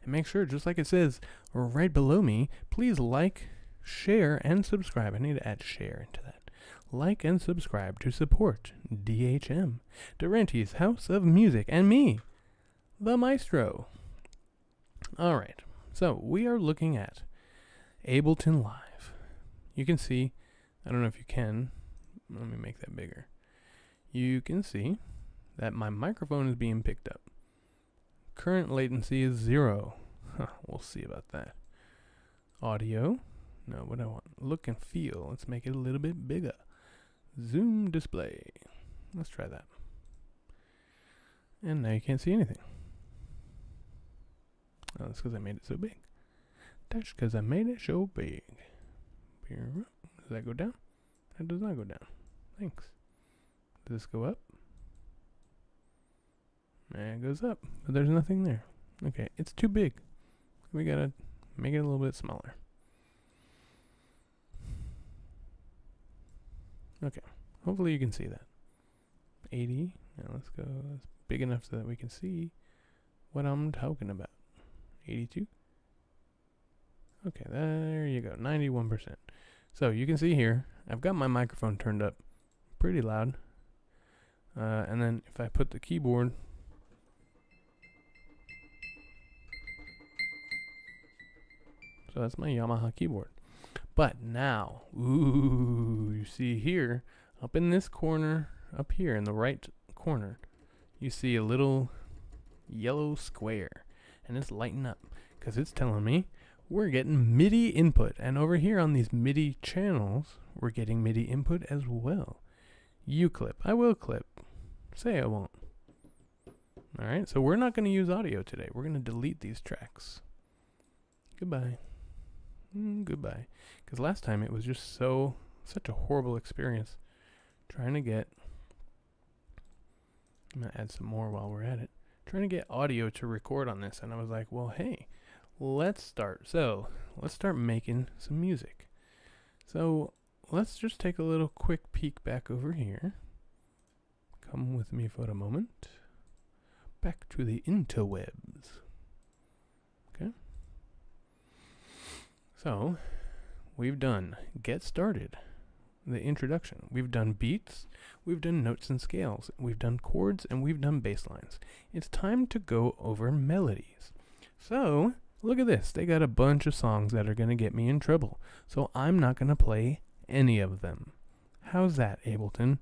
And make sure, just like it says right below me, please like, share, and subscribe. I need to add share into that. Like and subscribe to support DHM, Durante's House of Music, and me, the Maestro. Alright, so we are looking at Ableton Live. You can see, I don't know if you can, let me make that bigger. You can see that my microphone is being picked up. Current latency is 0. We'll see about that. Audio, no, what I want, look and feel. Let's make it a little bit bigger. Zoom display. Let's try that. And now you can't see anything. Oh, that's because I made it so big. That's because I made it so big. Does that go down? That does not go down. Thanks. Does this go up? It goes up, but there's nothing there. Okay, it's too big. We gotta make it a little bit smaller. Okay, hopefully you can see that. 80. Now let's go. That's big enough so that we can see what I'm talking about. 82. Okay, there you go. 91%. So you can see here, I've got my microphone turned up pretty loud. And then if I put the keyboard, so that's my Yamaha keyboard. But now, ooh, you see here, up in this corner, up here in the right corner, you see a little yellow square. And it's lighting up because it's telling me we're getting MIDI input. And over here on these MIDI channels, we're getting MIDI input as well. You clip. I will clip. Say I won't. Alright, so we're not going to use audio today. We're going to delete these tracks. Goodbye. Goodbye. Because last time it was just such a horrible experience trying to get, I'm going to add some more while we're at it, trying to get audio to record on this. And I was like, well, hey, let's start. So let's start making some music. So let's just take a little quick peek back over here. Come with me for a moment. Back to the interwebs. Okay. So we've done get started, the introduction. We've done beats, we've done notes and scales, we've done chords, and we've done bass lines. It's time to go over melodies. So look at this. They got a bunch of songs that are going to get me in trouble. So I'm not going to play any of them. How's that, Ableton?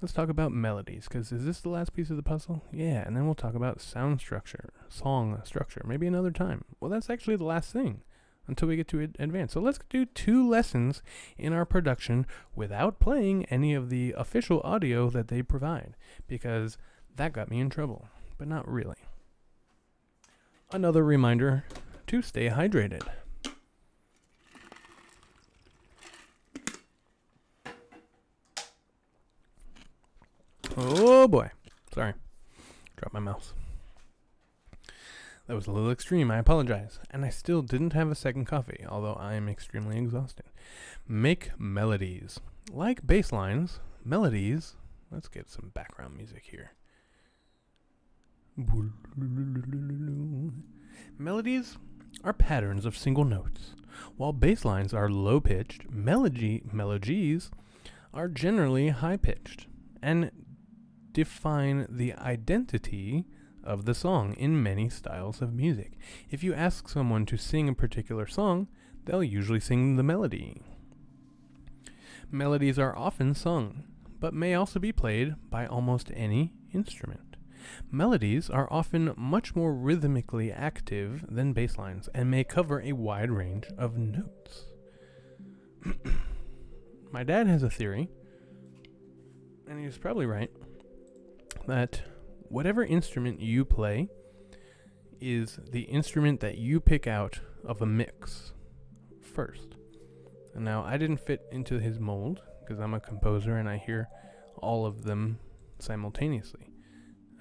Let's talk about melodies, because is this the last piece of the puzzle? Yeah, and then we'll talk about sound structure, song structure, maybe another time. Well, that's actually the last thing until we get to advance. So let's do 2 lessons in our production without playing any of the official audio that they provide, because that got me in trouble, but not really. Another reminder to stay hydrated. Oh boy. Sorry. Dropped my mouse. That was a little extreme. I apologize. And I still didn't have a second coffee, although I am extremely exhausted. Make melodies. Like bass lines, melodies. Let's get some background music here. Melodies are patterns of single notes, while bass lines are low-pitched. Melodies are generally high-pitched and define the identity of the song in many styles of music. If you ask someone to sing a particular song, they'll usually sing the melody. Melodies are often sung, but may also be played by almost any instrument. Melodies are often much more rhythmically active than bass lines and may cover a wide range of notes. My dad has a theory, and he's probably right, that whatever instrument you play is the instrument that you pick out of a mix first. And now, I didn't fit into his mold because I'm a composer and I hear all of them simultaneously.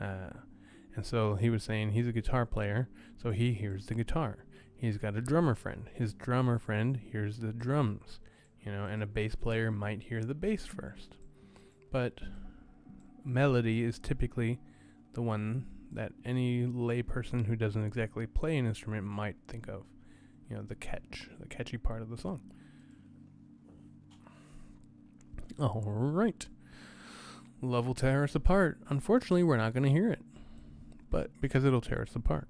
And so he was saying he's a guitar player, so he hears the guitar. He's got a drummer friend. His drummer friend hears the drums, and a bass player might hear the bass first. But melody is typically the one that any lay person who doesn't exactly play an instrument might think of. The catchy part of the song. All right. Love will tear us apart. Unfortunately, we're not going to hear it. But because it'll tear us apart.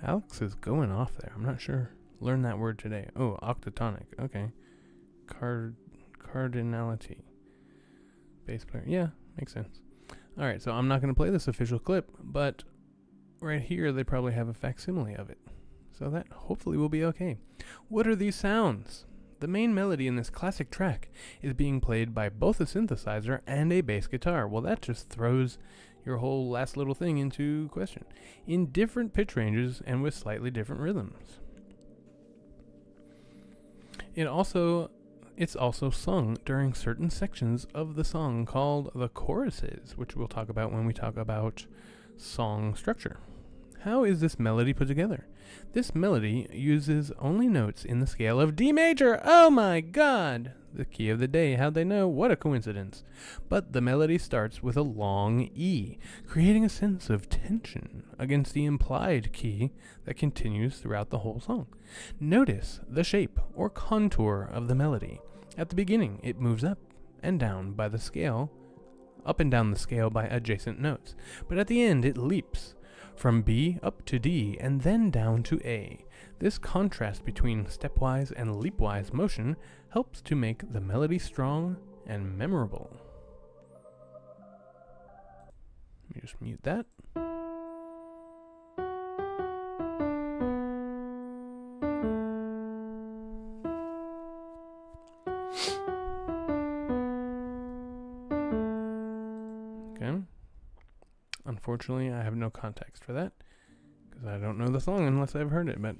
Alex is going off there. I'm not sure. Learn that word today. Oh, octatonic. Okay. Cardinality. Bass player. Yeah, makes sense. All right, so I'm not going to play this official clip, but right here they probably have a facsimile of it. So that hopefully will be okay. What are these sounds? The main melody in this classic track is being played by both a synthesizer and a bass guitar. Well, that just throws your whole last little thing into question. In different pitch ranges and with slightly different rhythms. It's also sung during certain sections of the song called the choruses, which we'll talk about when we talk about song structure. How is this melody put together? This melody uses only notes in the scale of D major. Oh my god! The key of the day. How'd they know? What a coincidence. But the melody starts with a long E, creating a sense of tension against the implied key that continues throughout the whole song. Notice the shape or contour of the melody. At the beginning, it moves up and down by the scale, up and down the scale by adjacent notes. But at the end, it leaps from B up to D and then down to A. This contrast between stepwise and leapwise motion helps to make the melody strong and memorable. Let me just mute that. Okay. Unfortunately, I have no context for that because I don't know the song unless I've heard it. But,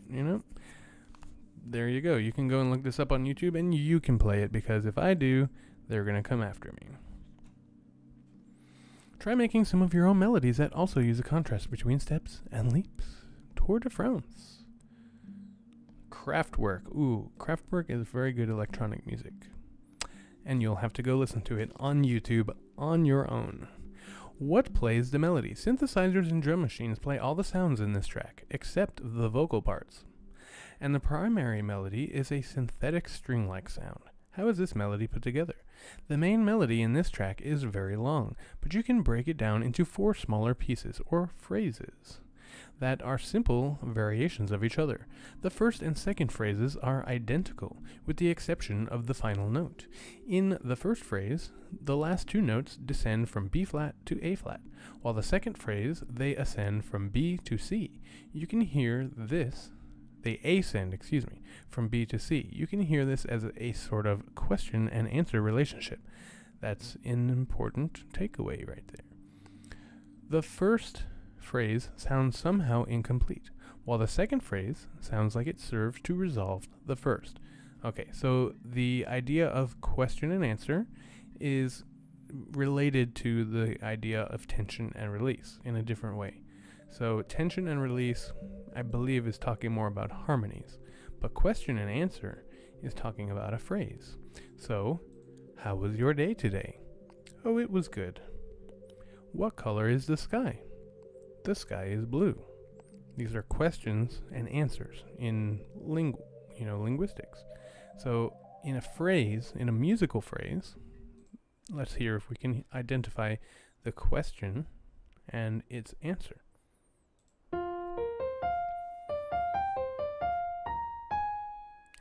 there you go. You can go and look this up on YouTube and you can play it because if I do, they're going to come after me. Try making some of your own melodies that also use a contrast between steps and leaps. Tour de France. Kraftwerk. Ooh, Kraftwerk is very good electronic music. And you'll have to go listen to it on YouTube on your own. What plays the melody? Synthesizers and drum machines play all the sounds in this track, except the vocal parts. And the primary melody is a synthetic string-like sound. How is this melody put together? The main melody in this track is very long, but you can break it down into 4 smaller pieces, or phrases, that are simple variations of each other. The first and second phrases are identical, with the exception of the final note. In the first phrase, the last 2 notes descend from B flat to A flat, while the second phrase, they ascend from B to C. You can hear this, they ascend, from B to C. You can hear this as a sort of question and answer relationship. That's an important takeaway right there. The first phrase sounds somehow incomplete, while the second phrase sounds like it serves to resolve the first. Okay, so the idea of question and answer is related to the idea of tension and release in a different way. So tension and release, I believe, is talking more about harmonies, but question and answer is talking about a phrase. So, how was your day today? Oh, it was good. What color is the sky? The sky is blue. These are questions and answers in linguistics. So in a phrase, in a musical phrase, let's hear if we can identify the question and its answer.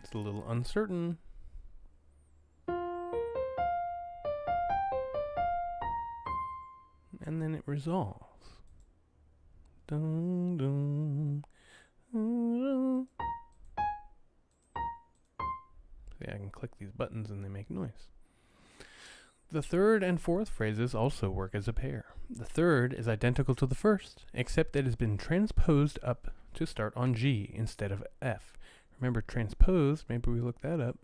gets a little uncertain. And then it resolves. Dun, dun, dun. See, I can click these buttons and they make noise. The third and fourth phrases also work as a pair. The third is identical to the first, except that it has been transposed up to start on G instead of F. Remember, transposed, maybe we look that up.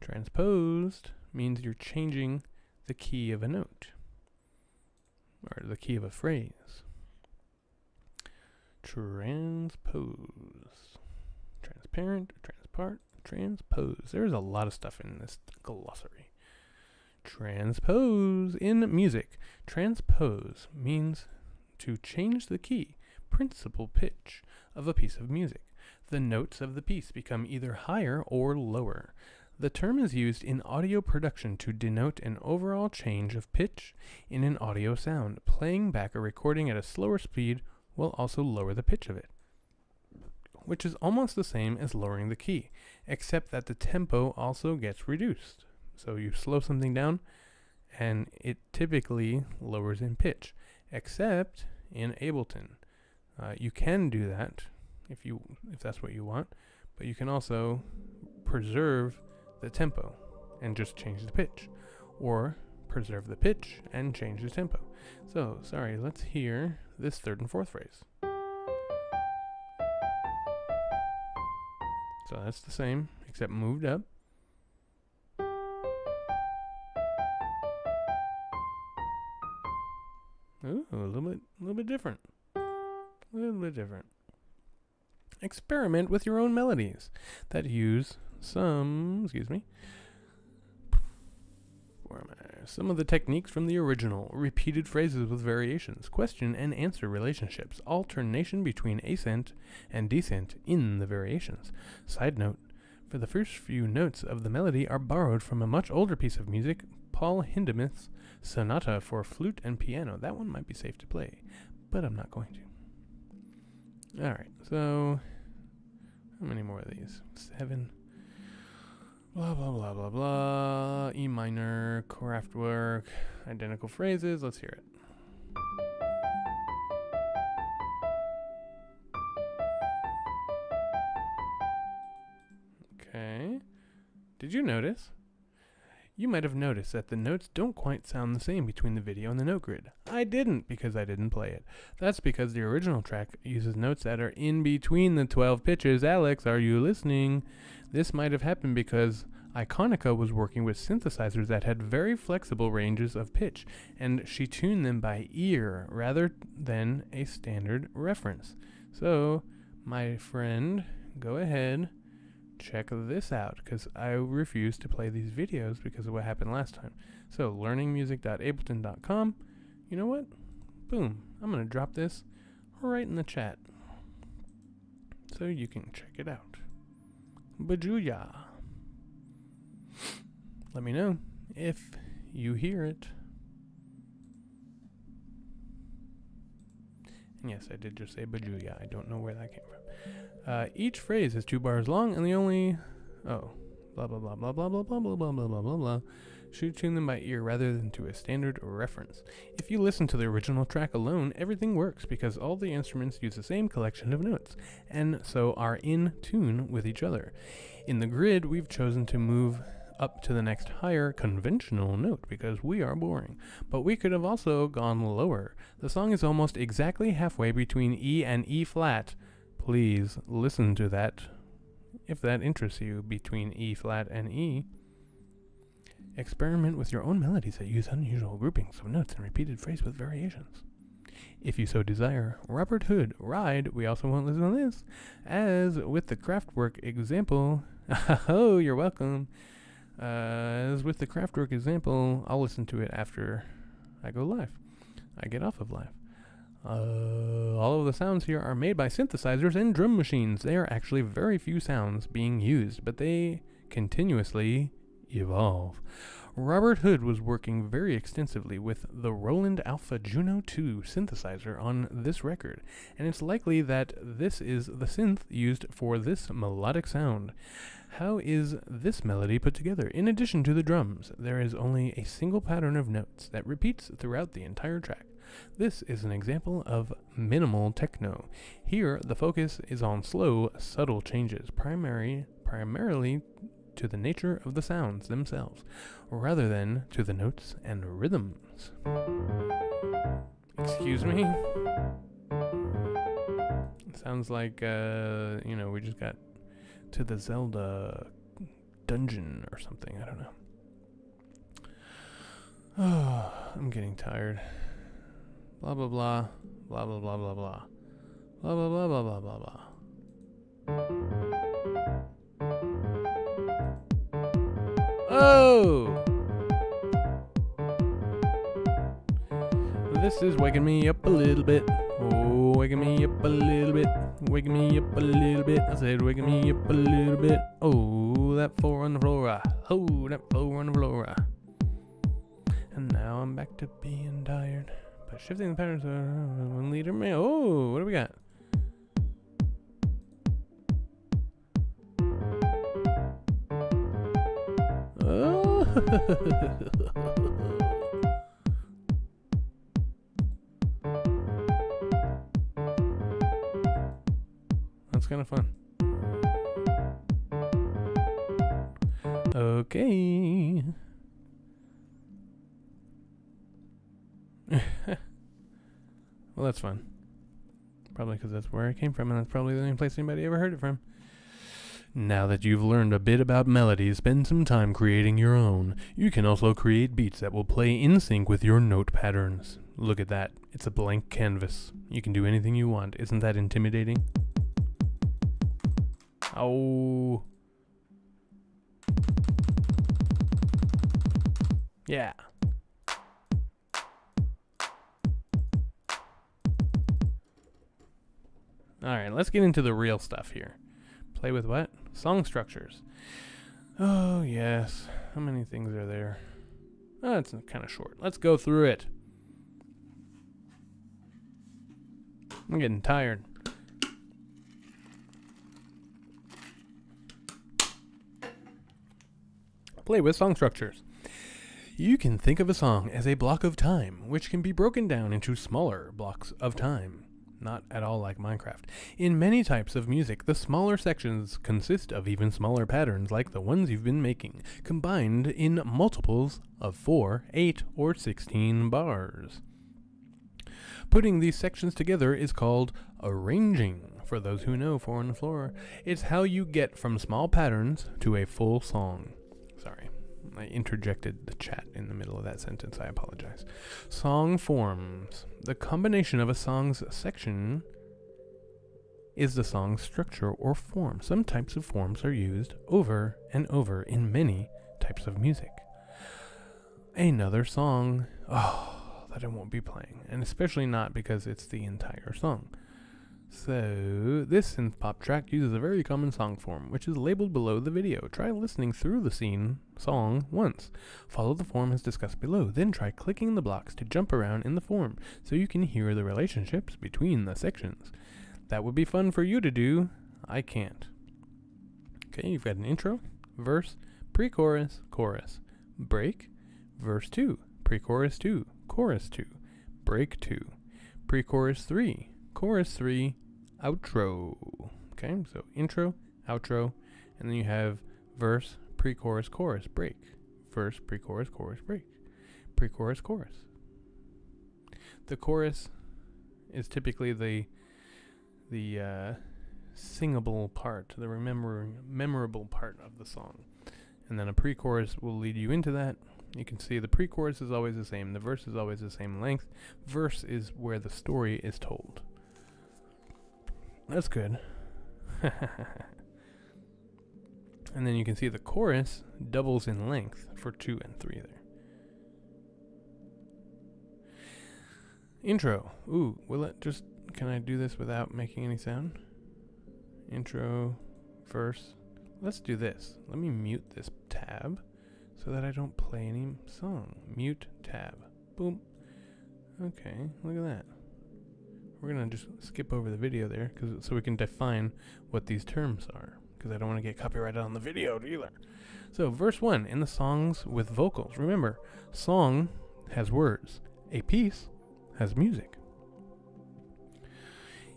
Transposed means you're changing the key of a note, or the key of a phrase. Transpose. Transparent, transpart, transpose. There's a lot of stuff in this glossary. Transpose in music. Transpose means to change the key, principal pitch, of a piece of music. The notes of the piece become either higher or lower. The term is used in audio production to denote an overall change of pitch in an audio sound. Playing back a recording at a slower speed will also lower the pitch of it, which is almost the same as lowering the key, except that the tempo also gets reduced. So you slow something down, and it typically lowers in pitch, except in Ableton. You can do that if that's what you want, but you can also preserve the tempo and just change the pitch, or preserve the pitch and change the tempo. So, sorry, let's hear this third and fourth phrase. So that's the same, except moved up. Ooh, a little bit different. A little bit different. Experiment with your own melodies that use some of the techniques from the original, repeated phrases with variations, question and answer relationships, alternation between ascent and descent in the variations. Side note, for the first few notes of the melody are borrowed from a much older piece of music, Paul Hindemith's Sonata for Flute and Piano. That one might be safe to play, but I'm not going to. Alright, so how many more of these? 7. Blah, blah, blah, blah, blah. E minor, Kraftwerk, identical phrases. Let's hear it. Okay. Did you notice? You might have noticed that the notes don't quite sound the same between the video and the note grid. I didn't, because I didn't play it. That's because the original track uses notes that are in between the 12 pitches. Alex, are you listening? This might have happened because Iconica was working with synthesizers that had very flexible ranges of pitch, and she tuned them by ear rather than a standard reference. So, my friend, go ahead, check this out, because I refuse to play these videos because of what happened last time. So, learningmusic.ableton.com. You know what? Boom. I'm going to drop this right in the chat so you can check it out. Bajuya. Let me know if you hear it. And yes, I did just say bajuya. I don't know where that came from. Each phrase is 2 bars long, and the only... blah, blah, blah, blah, blah, blah, blah, blah, blah, blah, blah, blah, blah. Should tune them by ear rather than to a standard reference. If you listen to the original track alone, everything works because all the instruments use the same collection of notes, and so are in tune with each other. In the grid, we've chosen to move up to the next higher conventional note because we are boring. But we could have also gone lower. The song is almost exactly halfway between E and E flat. Please listen to that if that interests you, between E flat and E. Experiment with your own melodies that use unusual groupings of notes and repeated phrase with variations. If you so desire, Robert Hood, Ride, we also won't listen to this, as with the Kraftwerk example. Oh, you're welcome. As with the Kraftwerk example, I'll listen to it after I go live. I get off of live. All of the sounds here are made by synthesizers and drum machines. There are actually very few sounds being used, but they continuously evolve. Robert Hood was working very extensively with the Roland Alpha Juno 2 synthesizer on this record, and it's likely that this is the synth used for this melodic sound. How is this melody put together? In addition to the drums, there is only a single pattern of notes that repeats throughout the entire track. This is an example of minimal techno. Here, the focus is on slow, subtle changes, primarily to the nature of the sounds themselves, rather than to the notes and rhythms. Excuse me? Sounds like, we just got to the Zelda dungeon or something. I don't know. Oh, I'm getting tired. Blah, blah, blah. Blah, blah, blah, blah, blah. Blah, blah, blah, blah, blah, blah, blah. Oh! This is waking me up a little bit. Oh, waking me up a little bit. Waking me up a little bit. I said waking me up a little bit. Oh, that floor on the floor. Oh, that floor on the floor. And now I'm back to being tired. But shifting the patterns one leader man. Oh, what do we got? Oh. That's kind of fun. Okay. Well, that's fun. Probably because that's where it came from, and that's probably the only place anybody ever heard it from. Now that you've learned a bit about melodies, spend some time creating your own. You can also create beats that will play in sync with your note patterns. Look at that. It's a blank canvas. You can do anything you want. Isn't that intimidating? Oh. Yeah. Alright, let's get into the real stuff here. Play with what? Song structures. Oh, yes. How many things are there? Oh, it's kind of short. Let's go through it. I'm getting tired. Play with song structures. You can think of a song as a block of time, which can be broken down into smaller blocks of time. Not at all like Minecraft. In many types of music, the smaller sections consist of even smaller patterns like the ones you've been making, combined in multiples of 4, 8, or 16 bars. Putting these sections together is called arranging. For those who know 4 on the floor, it's how you get from small patterns to a full song. Sorry, I interjected the chat in the middle of that sentence. I apologize. Song forms. The combination of a song's section is the song's structure or form. Some types of forms are used over and over in many types of music. Another song, that I won't be playing, and especially not because it's the entire song. So, this synth pop track uses a very common song form, which is labeled below the video. Try listening through the song once. Follow the form as discussed below, then try clicking the blocks to jump around in the form so you can hear the relationships between the sections. That would be fun for you to do. I can't. Okay, you've got an intro, verse, pre-chorus, chorus, break, verse 2, pre-chorus 2, chorus 2, break 2, pre-chorus 3, chorus 3, outro. Okay, so intro, outro, and then you have verse, pre-chorus, chorus, break. Verse, pre-chorus, chorus, break. Pre-chorus, chorus. The chorus is typically the singable part, the memorable part of the song. And then a pre-chorus will lead you into that. You can see the pre-chorus is always the same. The verse is always the same length. Verse is where the story is told. That's good. And then you can see the chorus doubles in length for 2 and 3 there. Intro. Ooh, can I do this without making any sound? Intro, verse. Let's do this. Let me mute this tab so that I don't play any song. Mute tab. Boom. Okay, look at that. We're going to just skip over the video there so we can define what these terms are, because I don't want to get copyrighted on the video either. So verse 1, in the songs with vocals. Remember, song has words. A piece has music.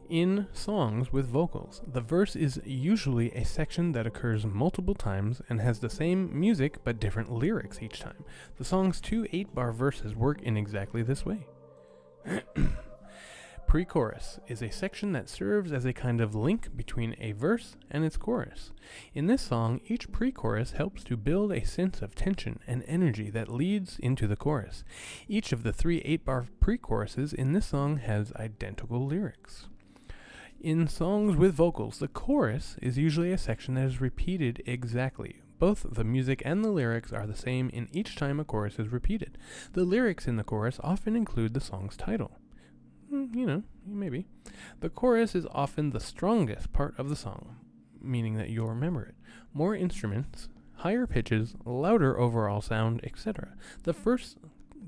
In songs with vocals, the verse is usually a section that occurs multiple times and has the same music but different lyrics each time. The song's 2 8-bar verses work in exactly this way. Pre-chorus is a section that serves as a kind of link between a verse and its chorus. In this song, each pre-chorus helps to build a sense of tension and energy that leads into the chorus. Each of the 3 8-bar pre-choruses in this song has identical lyrics. In songs with vocals, the chorus is usually a section that is repeated exactly. Both the music and the lyrics are the same in each time a chorus is repeated. The lyrics in the chorus often include the song's title. Maybe. The chorus is often the strongest part of the song, meaning that you'll remember it. More instruments, higher pitches, louder overall sound, etc. The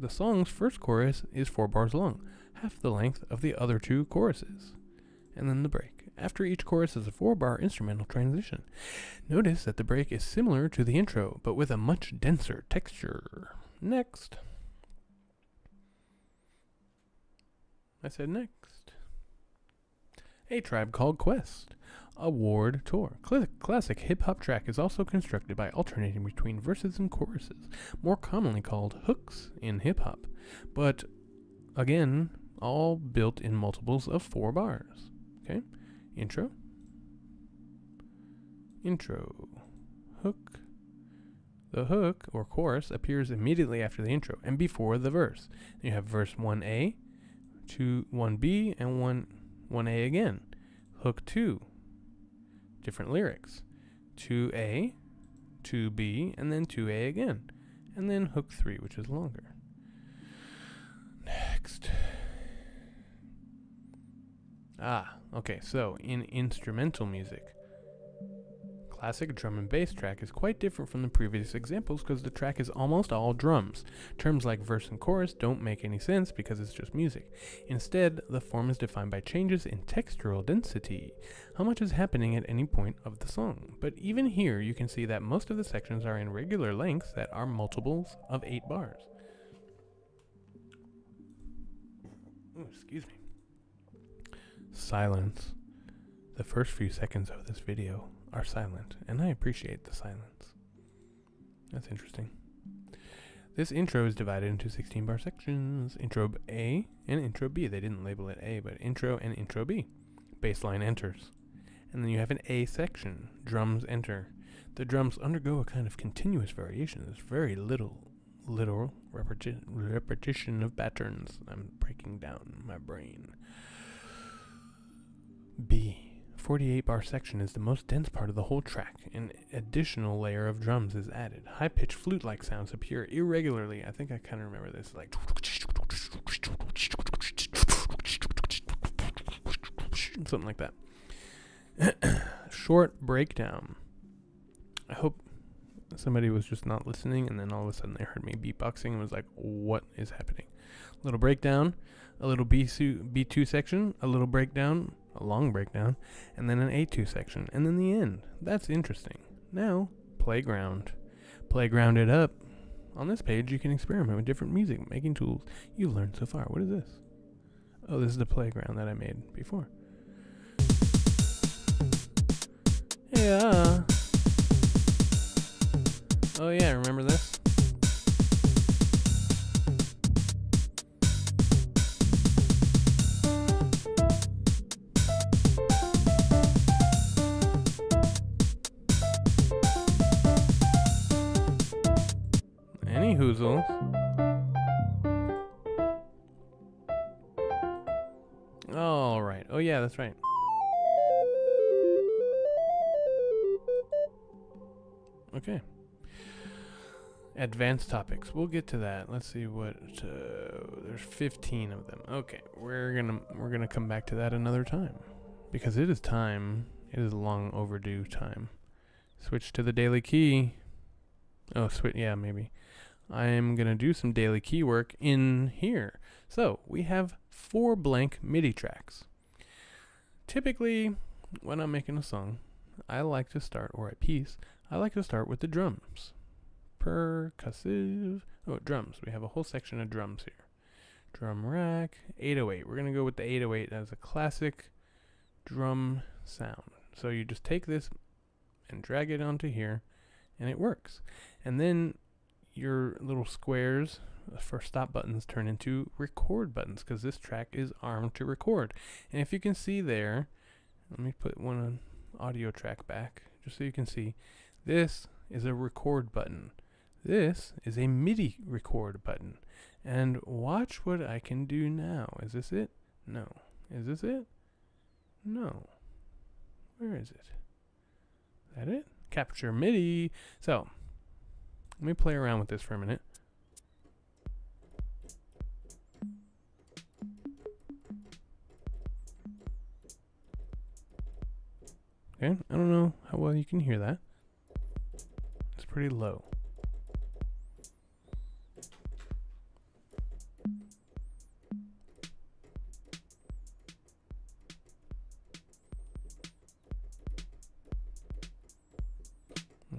song's first chorus is 4 bars long, half the length of the other 2 choruses. And then the break. After each chorus is a 4-bar instrumental transition. Notice that the break is similar to the intro, but with a much denser texture. Next. I said next. A Tribe Called Quest. Award Tour. Classic hip-hop track is also constructed by alternating between verses and choruses, more commonly called hooks in hip-hop, but again, all built in multiples of 4 bars. Okay, intro, hook. The hook, or chorus, appears immediately after the intro and before the verse. Then you have verse 1A, 1B, and 1A again. Hook 2, different lyrics. 2A, 2B, and then 2A again. And then hook 3, which is longer. Next. Okay, so in instrumental music, classic drum and bass track is quite different from the previous examples because the track is almost all drums. Terms like verse and chorus don't make any sense because it's just music. Instead, the form is defined by changes in textural density, how much is happening at any point of the song. But even here, you can see that most of the sections are in regular lengths that are multiples of 8 bars. Ooh, excuse me. Silence. The first few seconds of this video are silent, and I appreciate the silence. That's interesting. This intro is divided into 16-bar sections. Intro A and intro B. They didn't label it A, but intro and intro B. Bassline enters. And then you have an A section. Drums enter. The drums undergo a kind of continuous variation. There's very little repetition of patterns. I'm breaking down my brain. B. 48-bar section is the most dense part of the whole track. An additional layer of drums is added. High-pitched flute-like sounds appear irregularly. I think I kind of remember this, like something like that. Short breakdown. I hope somebody was just not listening, and then all of a sudden they heard me beatboxing and was like, what is happening? A little breakdown, a little B2 section, a little breakdown, a long breakdown, and then an A2 section, and then the end. That's interesting. Now, playground. Playground it up. On this page, you can experiment with different music making tools you've learned so far. What is this? Oh, this is the playground that I made before. Yeah. Oh yeah, remember this? Any hoozles. All right. Oh yeah, that's right. Okay. Advanced topics. We'll get to that. Let's see what there's 15 of them. Okay, we're gonna come back to that another time because it is time. It is long overdue time. Switch to the daily key. Oh, sweet. Yeah, maybe. I'm going to do some daily key work in here. So we have 4 blank MIDI tracks. Typically, when I'm making a song, I like to start, or a piece, I like to start with the drums. Percussive. Oh, drums. We have a whole section of drums here. Drum rack, 808. We're going to go with the 808 as a classic drum sound. So you just take this and drag it onto here, and it works. And then your little squares for stop buttons turn into record buttons, because this track is armed to record. And if you can see there, let me put one audio track back just so you can see, this is a record button. This is a MIDI record button. And watch what I can do now. Is this it? No. Is this it? No. Where is it? Is that it? Capture MIDI. So, let me play around with this for a minute. Okay, I don't know how well you can hear that. It's pretty low.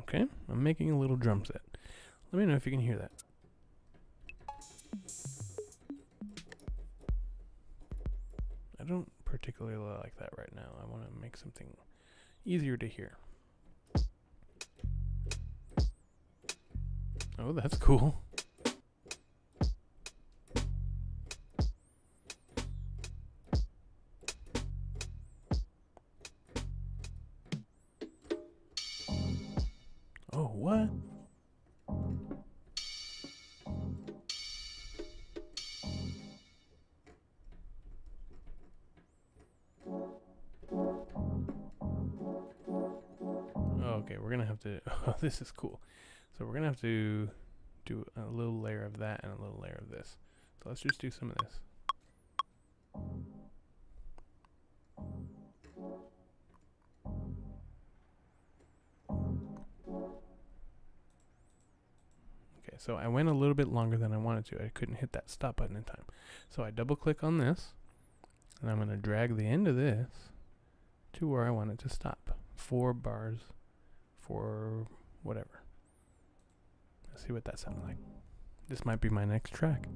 Okay, I'm making a little drum set. Let me know if you can hear that. I don't particularly like that right now. I want to make something easier to hear. Oh, that's cool. Oh, what? Okay, we're gonna have to, oh, this is cool. So we're gonna have to do a little layer of that and a little layer of this. So let's just do some of this. Okay, so I went a little bit longer than I wanted to. I couldn't hit that stop button in time. So I double click on this, and I'm gonna drag the end of this to where I want it to stop. 4 bars for whatever. Let's see what that sounds like. This might be my next track.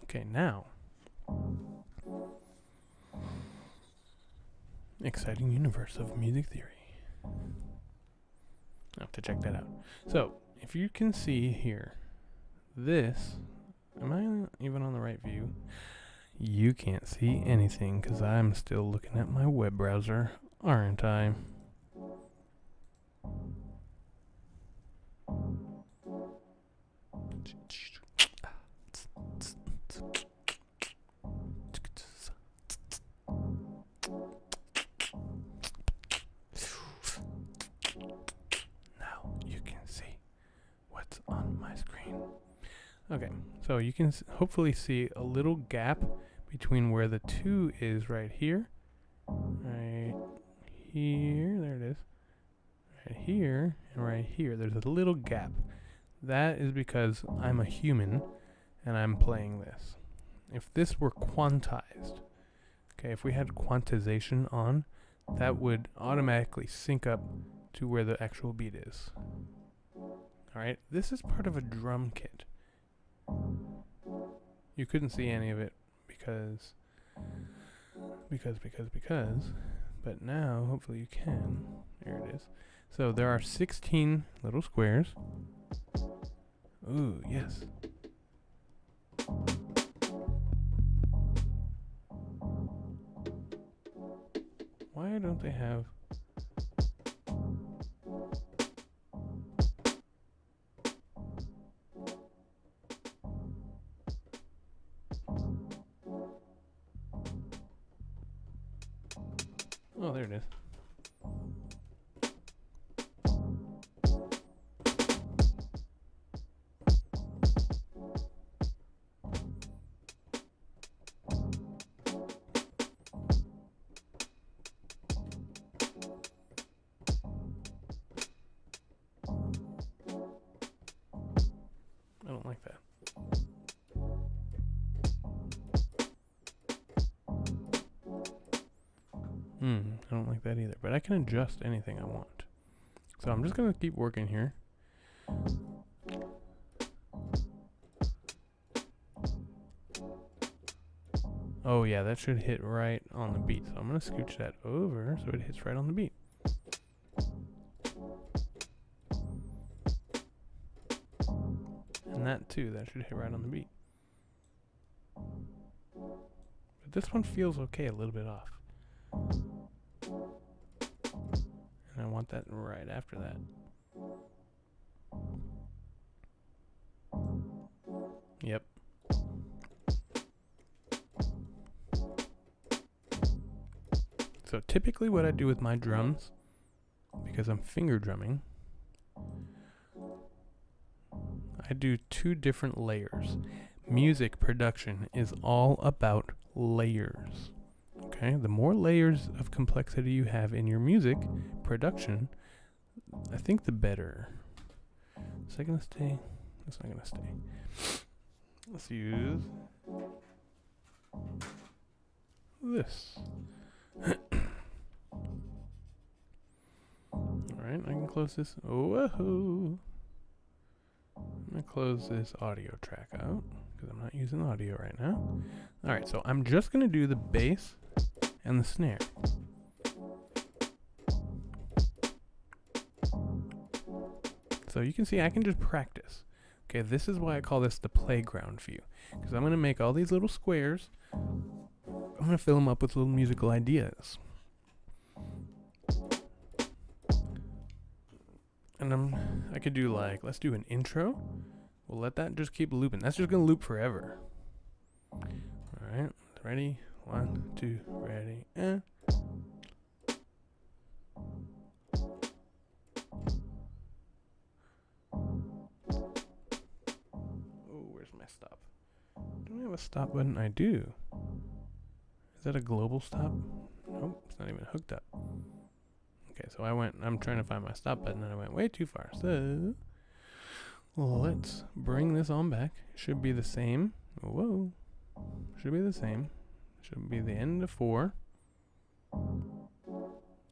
Okay, now. Exciting universe of music theory. I have to check that out. So, if you can see here, this, am I even on the right view? You can't see anything because I'm still looking at my web browser, aren't I? Now you can see what's on my screen. Okay, so you can hopefully see a little gap between where the 2 is right here. Right here, there it is. Right here and right here. There's a little gap. That is because I'm a human and I'm playing this. If this were quantized, okay, if we had quantization on, that would automatically sync up to where the actual beat is. Alright, this is part of a drum kit. You couldn't see any of it because, but now hopefully you can. There it is. So there are 16 little squares. Ooh, yes. Why don't they have... Oh, there it is. like that. I don't like that either, but I can adjust anything I want. So I'm just going to keep working here. Oh yeah, that should hit right on the beat. So I'm going to scooch that over so it hits right on the beat. And that too, that should hit right on the beat. But this one feels okay, a little bit off. And I want that right after that. Yep. So typically what I do with my drums, because I'm finger drumming, I do 2 different layers. Music production is all about layers. Okay, the more layers of complexity you have in your music production, I think the better. Is that gonna stay? That's not gonna stay. Let's use this. Alright, I can close this. Whoa! I'm gonna close this audio track out because I'm not using audio right now. Alright, so I'm just gonna do the bass and the snare. So you can see I can just practice. Okay, this is why I call this the playground view, because I'm gonna make all these little squares. I'm gonna fill them up with little musical ideas. And I could do like, let's do an intro. We'll let that just keep looping. That's just gonna loop forever. Alright, ready? 1, 2, ready, and. Oh, where's my stop? Don't I have a stop button? I do. Is that a global stop? Nope, it's not even hooked up. Okay, so I'm trying to find my stop button and I went way too far. So, let's bring this on back. Should be the same. Whoa. Should be the same. Should be the end of 4.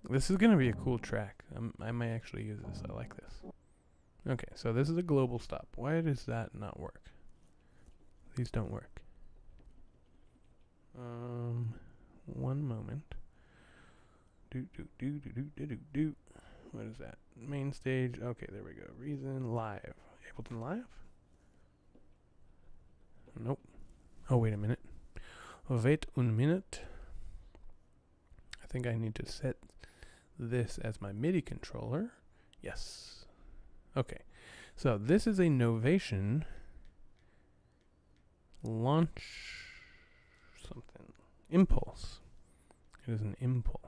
This is going to be a cool track. I might actually use this. I like this. Okay, so this is a global stop. Why does that not work? These don't work. One moment. What is that? Main stage. Okay, there we go. Reason live. Ableton Live? Nope. Oh, wait a minute. Wait one minute. I think I need to set this as my MIDI controller. Yes. Okay. So this is a Novation launch something. Impulse. It is an impulse.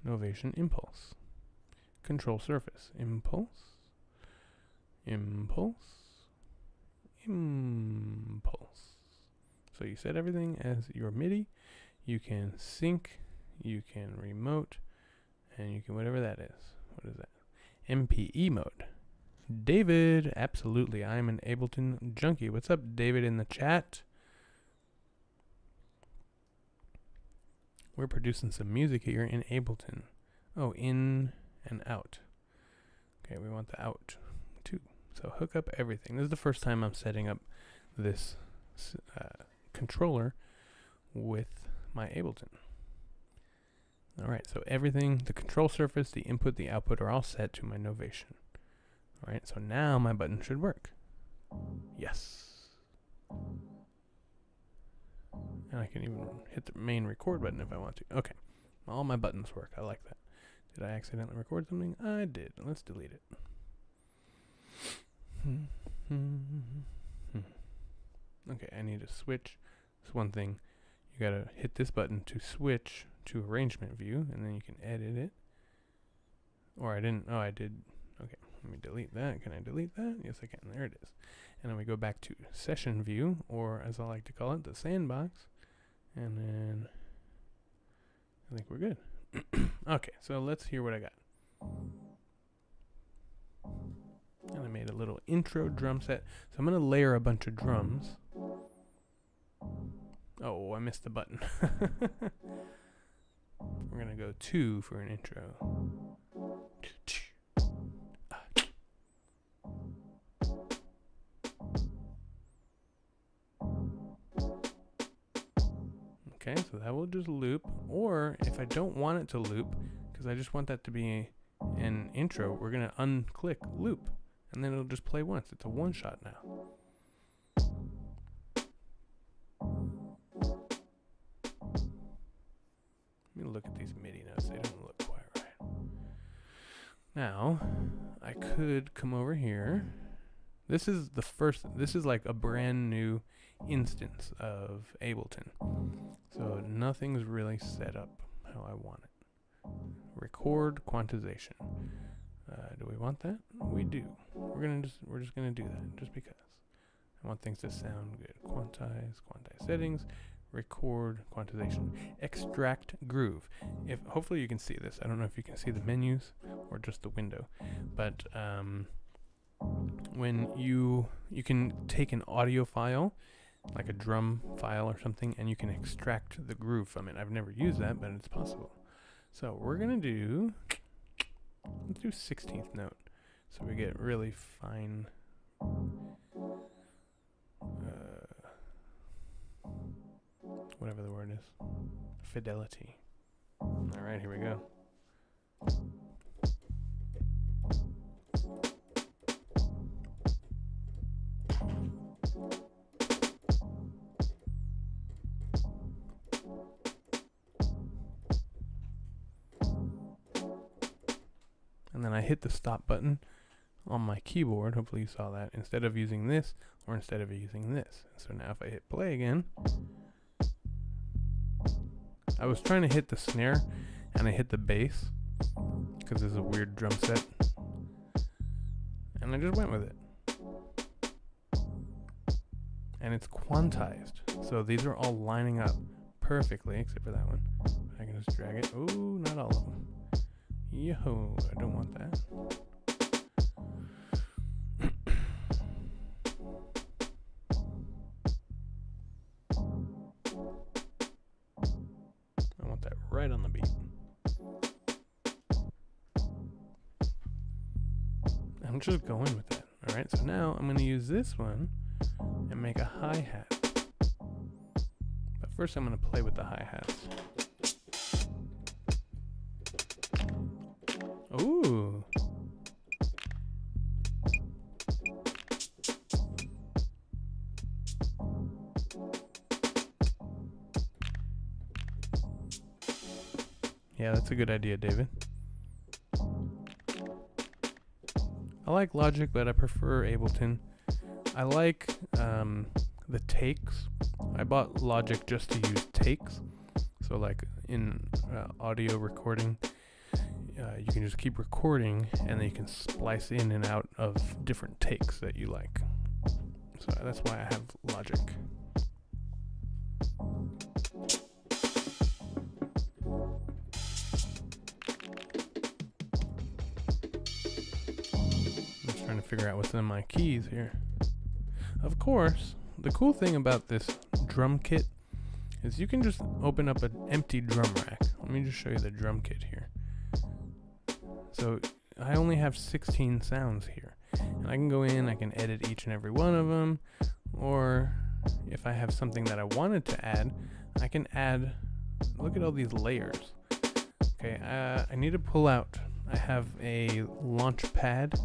Novation impulse. Control surface. Impulse. Impulse. Impulse. So you set everything as your MIDI. You can sync. You can remote. And you can whatever that is. What is that? MPE mode. David, absolutely. I'm an Ableton junkie. What's up, David, in the chat? We're producing some music here in Ableton. Oh, in and out. Okay, we want the out too. So hook up everything. This is the first time I'm setting up this controller with my Ableton. Alright, so everything, the control surface, the input, the output are all set to my Novation. Alright, so now my button should work. Yes. And I can even hit the main record button if I want to. Okay, all my buttons work. I like that. Did I accidentally record something? I did. Let's delete it. Okay, I need to switch. That's one thing. You gotta hit this button to switch to arrangement view, and then you can edit it. Or I didn't. Oh, I did. Okay, let me delete that. Can I delete that? Yes, I can. There it is. And then we go back to session view, or as I like to call it, the sandbox. And then I think we're good. Okay, so let's hear what I got. And I made a little intro drum set. So I'm going to layer a bunch of drums. Oh, I missed the button. We're going to go 2 for an intro. Okay, so that will just loop. Or if I don't want it to loop, because I just want that to be an intro, we're going to unclick loop. And then it'll just play once. It's a one shot now. Let me look at these MIDI notes. They don't look quite right. Now, I could come over here. This is like a brand new instance of Ableton. So nothing's really set up how I want it. Record quantization. Do we want that? We do. We're just gonna do that just because I want things to sound good. Quantize settings, record quantization, extract groove. Hopefully you can see this. I don't know if you can see the menus or just the window, but when you can take an audio file, like a drum file or something, and you can extract the groove from it. I've never used that, but it's possible. So we're gonna do. Let's do 16th note, so we get really fine. Whatever the word is, fidelity. All right, here we go. And then I hit the stop button on my keyboard. Hopefully you saw that. Instead of using this, or instead of using this. So now if I hit play again, I was trying to hit the snare, and I hit the bass, because this is a weird drum set. And I just went with it. And it's quantized. So these are all lining up perfectly, except for that one. I can just drag it. Ooh, not all of them. Yo, I don't want that. I want that right on the beat. I'm just going with that. Alright, so now I'm going to use this one and make a hi-hat. But first I'm going to play with the hi-hats. Ooh. Yeah, that's a good idea, David. I like Logic, but I prefer Ableton. I like the takes. I bought Logic just to use takes. So like in audio recording, you can just keep recording, and then you can splice in and out of different takes that you like. So that's why I have Logic. I'm just trying to figure out what's in my keys here. Of course, the cool thing about this drum kit is you can just open up an empty drum rack. Let me just show you the drum kit here. So I only have 16 sounds here, and I can go in, I can edit each and every one of them, or if I have something that I wanted to add, I can add, look at all these layers. Okay, I need to pull out, I have a Launchpad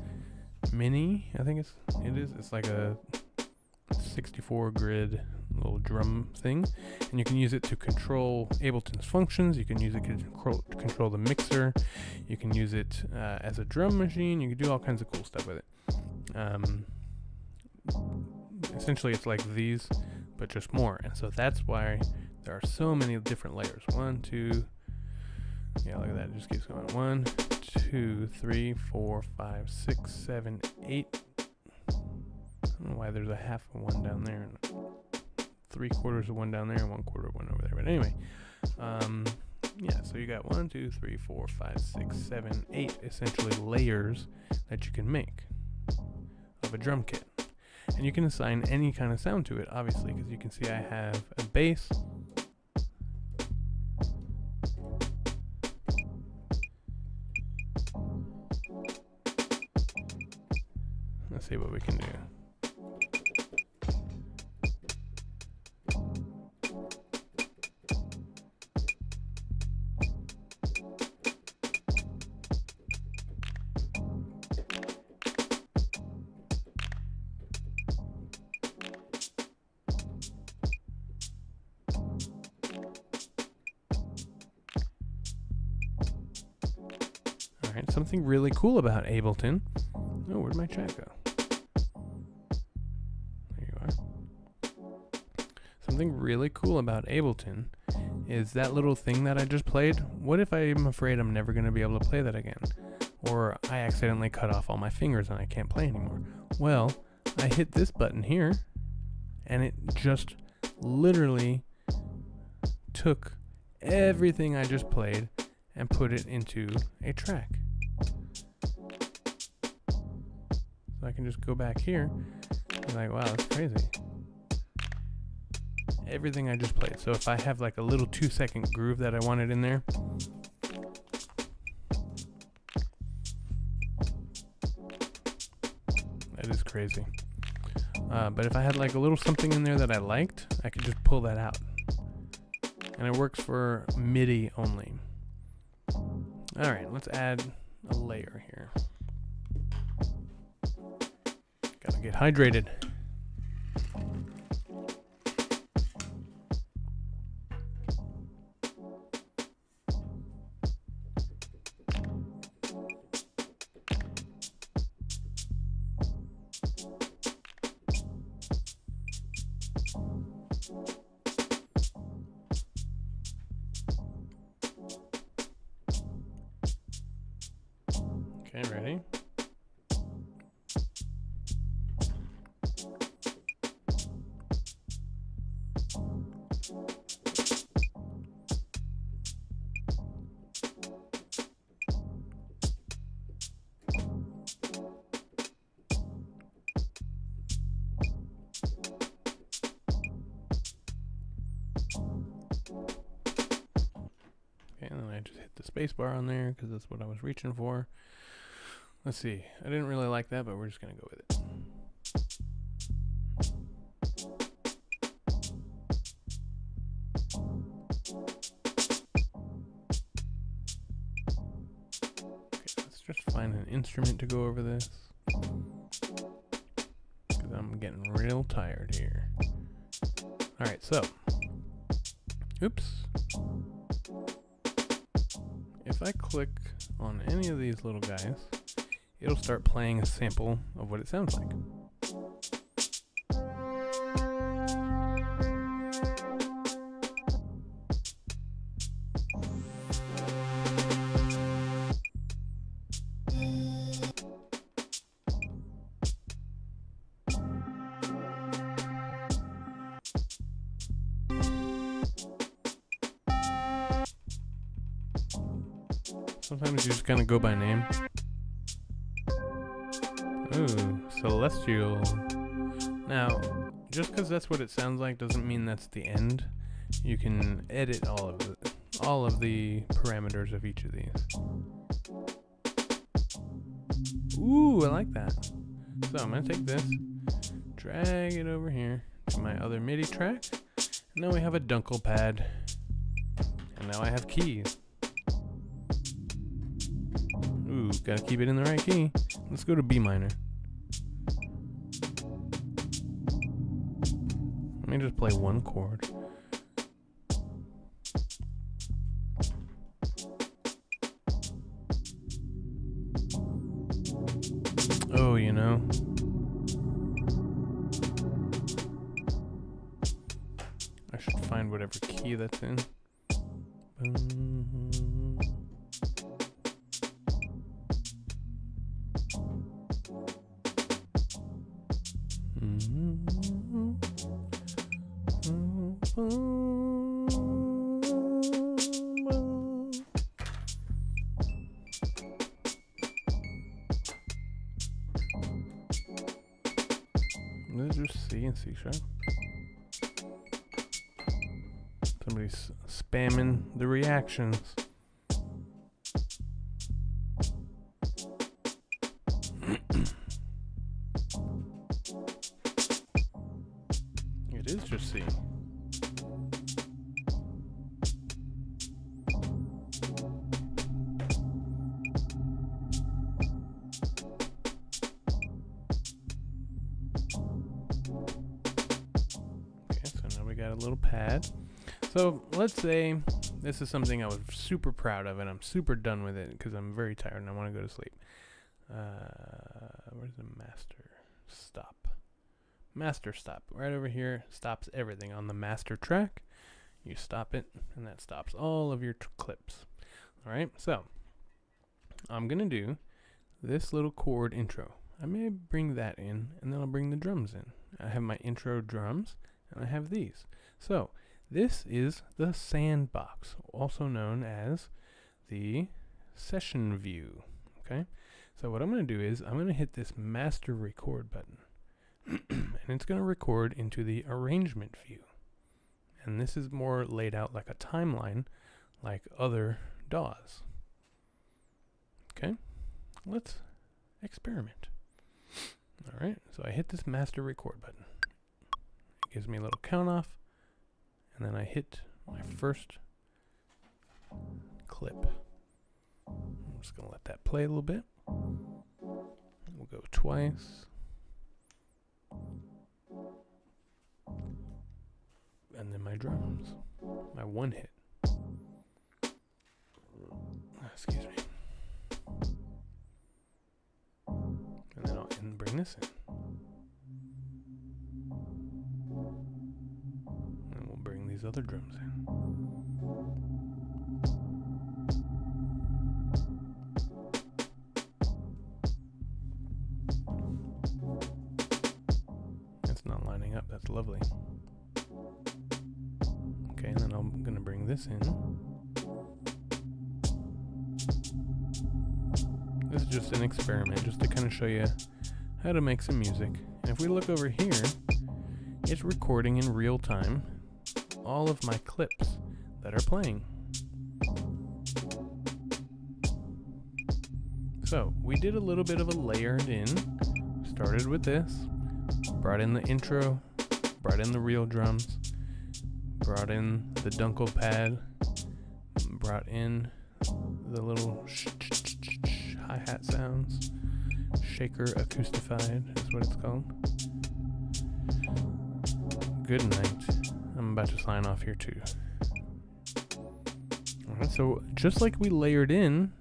Mini, I think it is. It's like a 64 grid little drum thing, and you can use it to control Ableton's functions. You can use it to control the mixer. You can use it as a drum machine. You can do all kinds of cool stuff with it. Essentially it's like these, but just more, and so that's why there are so many different layers. 1, 2, yeah, look at that, it just keeps going. 1, 2, 3, 4, 5, 6, 7, 8. I don't know why there's a half of one down there and 3/4 of one down there and 1/4 of one over there. But anyway, yeah, so So you got 1, 2, 3, 4, 5, 6, 7, 8 essentially layers that you can make of a drum kit. And you can assign any kind of sound to it, obviously, because you can see I have a bass. Let's see what we can do. Alright, something really cool about Ableton. Oh, where'd my chat go? There you are. Something really cool about Ableton is that little thing that I just played. What if I'm afraid I'm never going to be able to play that again? Or I accidentally cut off all my fingers and I can't play anymore. Well, I hit this button here, and it just literally took everything I just played and put it into a track. So I can just go back here and like, wow, that's crazy. Everything I just played. So if I have like a little 2-second groove that I wanted in there, that is crazy. But if I had like a little something in there that I liked, I could just pull that out. And it works for MIDI only. Alright, let's add a layer here. Gotta get hydrated. Okay, ready? Okay, and then I just hit the space bar on there because that's what I was reaching for. Let's see. I didn't really like that, but we're just going to go with it. Okay, let's just find an instrument to go over this, because I'm getting real tired here. Alright, so. Oops. If I click on any of these little guys, it'll start playing a sample of what it sounds like. Sometimes you just kind of go by name. Ooh, celestial. Now, just because that's what it sounds like doesn't mean that's the end. You can edit all of the parameters of each of these. Ooh, I like that. So I'm gonna take this, drag it over here to my other MIDI track, and now we have a dunkel pad, and now I have keys. Ooh, gotta keep it in the right key. Let's go to B minor. Let me just play one chord. Oh, you know. I should find whatever key that's in. Let's just C and C sharp. Somebody's spamming the reactions. It is just C. Okay, so now we got a little pad. So let's say this is something I was super proud of and I'm super done with it because I'm very tired and I want to go to sleep. Where's the master stop? Master stop. Right over here stops everything on the master track. You stop it and that stops all of your clips. Alright, so I'm going to do this little chord intro. I may bring that in and then I'll bring the drums in. I have my intro drums and I have these. So this is the sandbox, also known as the session view. Okay, so what I'm going to do is I'm going to hit this master record button and it's going to record into the arrangement view. And this is more laid out like a timeline like other DAWs. Okay, let's experiment. Alright, so I hit this master record button. It gives me a little count off. And then I hit my first clip. I'm just going to let that play a little bit. We'll go twice. And then my drums. My one hit. Excuse me. And then I'll bring this in. These other drums in. It's not lining up. That's lovely. Okay, and then I'm going to bring this in. This is just an experiment, just to kind of show you how to make some music. And if we look over here, it's recording in real time all of my clips that are playing. So we did a little bit of a layered in. Started with this, brought in the intro, brought in the real drums, brought in the dunkel pad, brought in the little hi-hat sounds. Shaker acoustified is what it's called. Good night. I'm about to sign off here too. Alright, so just like we layered in,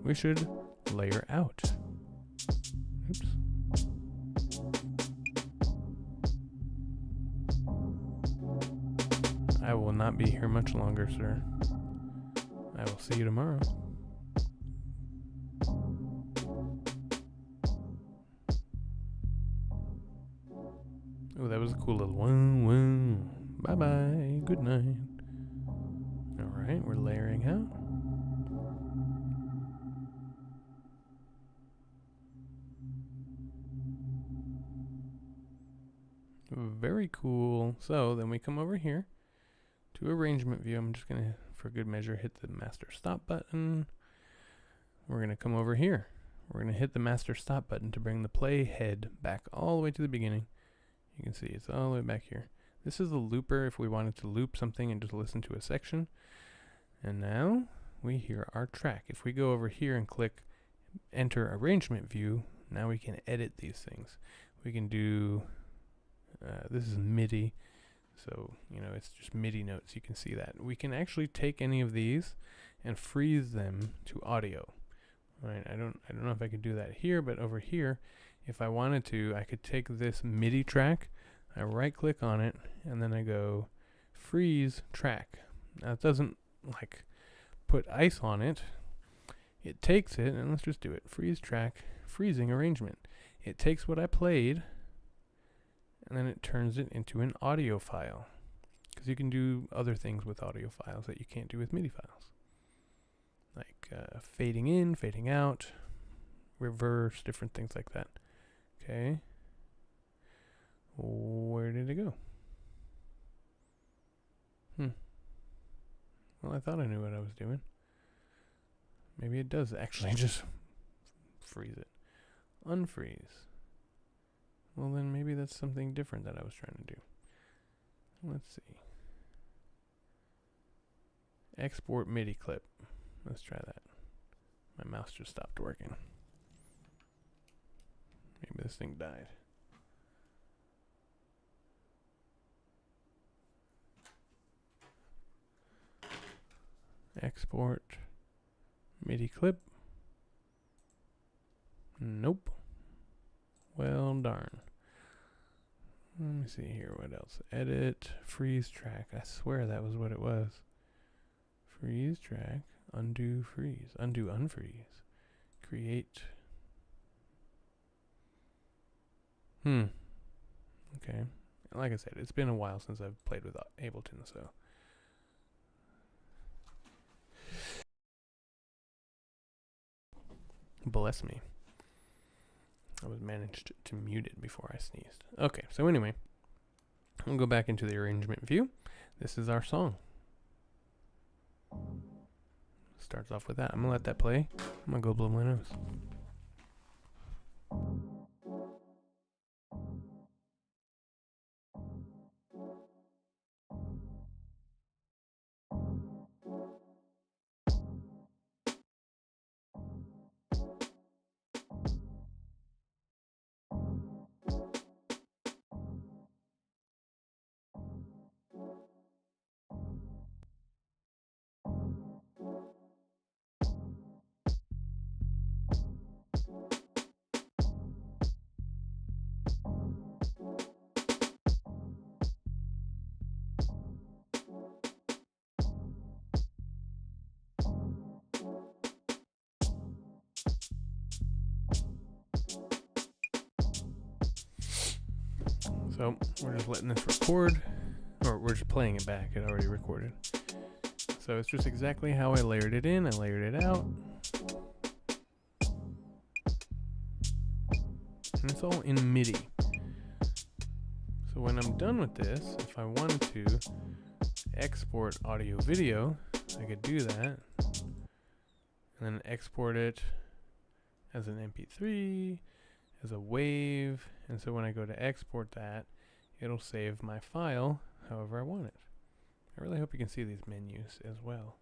we should layer out. Oops. I will not be here much longer, sir. I will see you tomorrow. Oh, that was a cool little one. Bye-bye. Good night. Alright, we're layering out. Very cool. So then we come over here to arrangement view. I'm just going to, for good measure, hit the master stop button. We're going to come over here. We're going to hit the master stop button to bring the play head back all the way to the beginning. You can see it's all the way back here. This is the looper if we wanted to loop something and just listen to a section. And now we hear our track. If we go over here and click enter arrangement view, now we can edit these things. We can do, this is MIDI, so it's just MIDI notes. You can see that. We can actually take any of these and freeze them to audio. Right? I don't know if I could do that here, but over here, if I wanted to, I could take this MIDI track, I right click on it, and then I go freeze track. Now it doesn't like put ice on it. It takes it, and let's just do it. Freeze track, freezing arrangement. It takes what I played, and then it turns it into an audio file. Because you can do other things with audio files that you can't do with MIDI files. Like fading in, fading out, reverse, different things like that. Okay. Where did it go? Well, I thought I knew what I was doing. Maybe it does actually just freeze it. Unfreeze. Well, then maybe that's something different that I was trying to do. Let's see. Export MIDI clip. Let's try that. My mouse just stopped working. Maybe this thing died. Export MIDI clip. Nope. Well, darn. Let me see here. What else? Edit. Freeze track. I swear that was what it was. Freeze track. Undo freeze. Undo unfreeze. Create. Okay. Like I said, it's been a while since I've played with Ableton, so. Bless me. I was managed to mute it before I sneezed. Okay, so anyway, we'll go back into the arrangement view. This is our song. Starts off with that. I'm gonna let that play. I'm gonna go blow my nose. So we're just letting this record, or we're just playing it back. It already recorded. So it's just exactly how I layered it in. I layered it out. And it's all in MIDI. So when I'm done with this, if I wanted to export audio video, I could do that. And then export it as an MP3, as a wave. And so when I go to export that, it'll save my file however I want it. I really hope you can see these menus as well.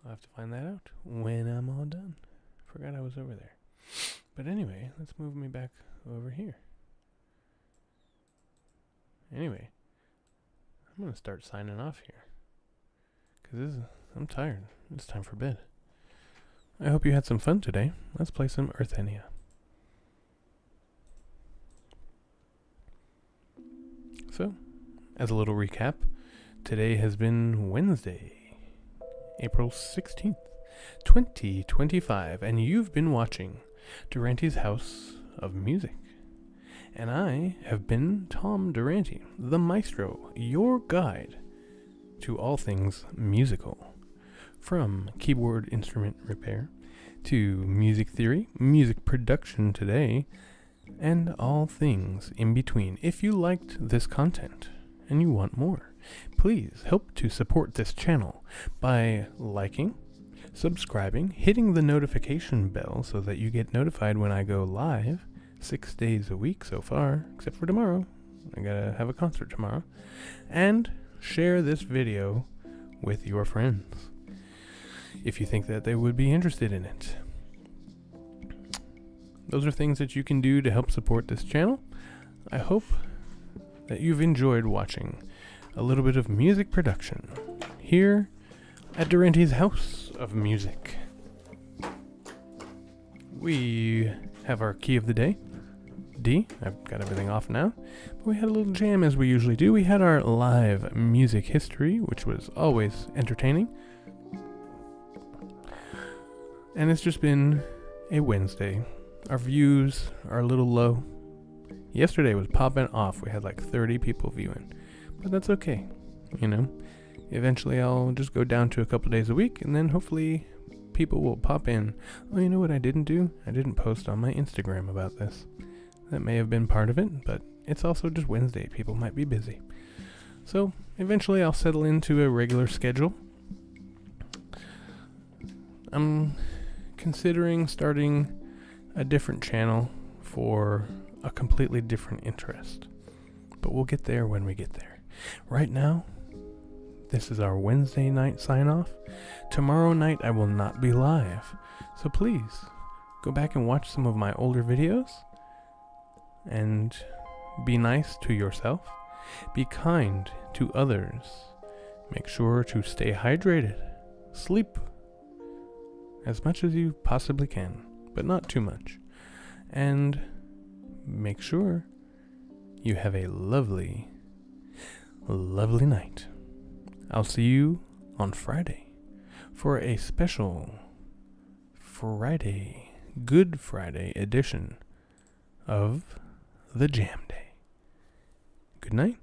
I'll have to find that out when I'm all done. Forgot I was over there. But anyway, let's move me back over here. Anyway, I'm going to start signing off here. Because I'm tired. It's time for bed. I hope you had some fun today. Let's play some Earthenia. So, as a little recap, today has been Wednesday, April 16th, 2025, and you've been watching Durante's House of Music. And I have been Tom Durante, the maestro, your guide to all things musical. From keyboard instrument repair to music theory, music production today, and all things in between. If you liked this content and you want more, please help to support this channel by liking, subscribing, hitting the notification bell so that you get notified when I go live 6 days a week so far, except for tomorrow. I gotta have a concert tomorrow. And share this video with your friends if you think that they would be interested in it. Those are things that you can do to help support this channel. I hope that you've enjoyed watching a little bit of music production here at Durante's House of Music. We have our key of the day, D. I've got everything off now. But we had a little jam as we usually do. We had our live music history, which was always entertaining. And it's just been a Wednesday. Our views are a little low. Yesterday was popping off. We had like 30 people viewing. But that's okay. You know, eventually I'll just go down to a couple days a week, and then hopefully people will pop in. Oh, you know what I didn't do? I didn't post on my Instagram about this. That may have been part of it, but it's also just Wednesday. People might be busy. So eventually I'll settle into a regular schedule. I'm considering starting a different channel for a completely different interest. But we'll get there when we get there. Right now, this is our Wednesday night sign-off. Tomorrow night I will not be live. So please, go back and watch some of my older videos. And be nice to yourself. Be kind to others. Make sure to stay hydrated. Sleep as much as you possibly can, but not too much. And make sure you have a lovely, lovely night. I'll see you on Friday for a special Good Friday edition of the Jam Day. Good night.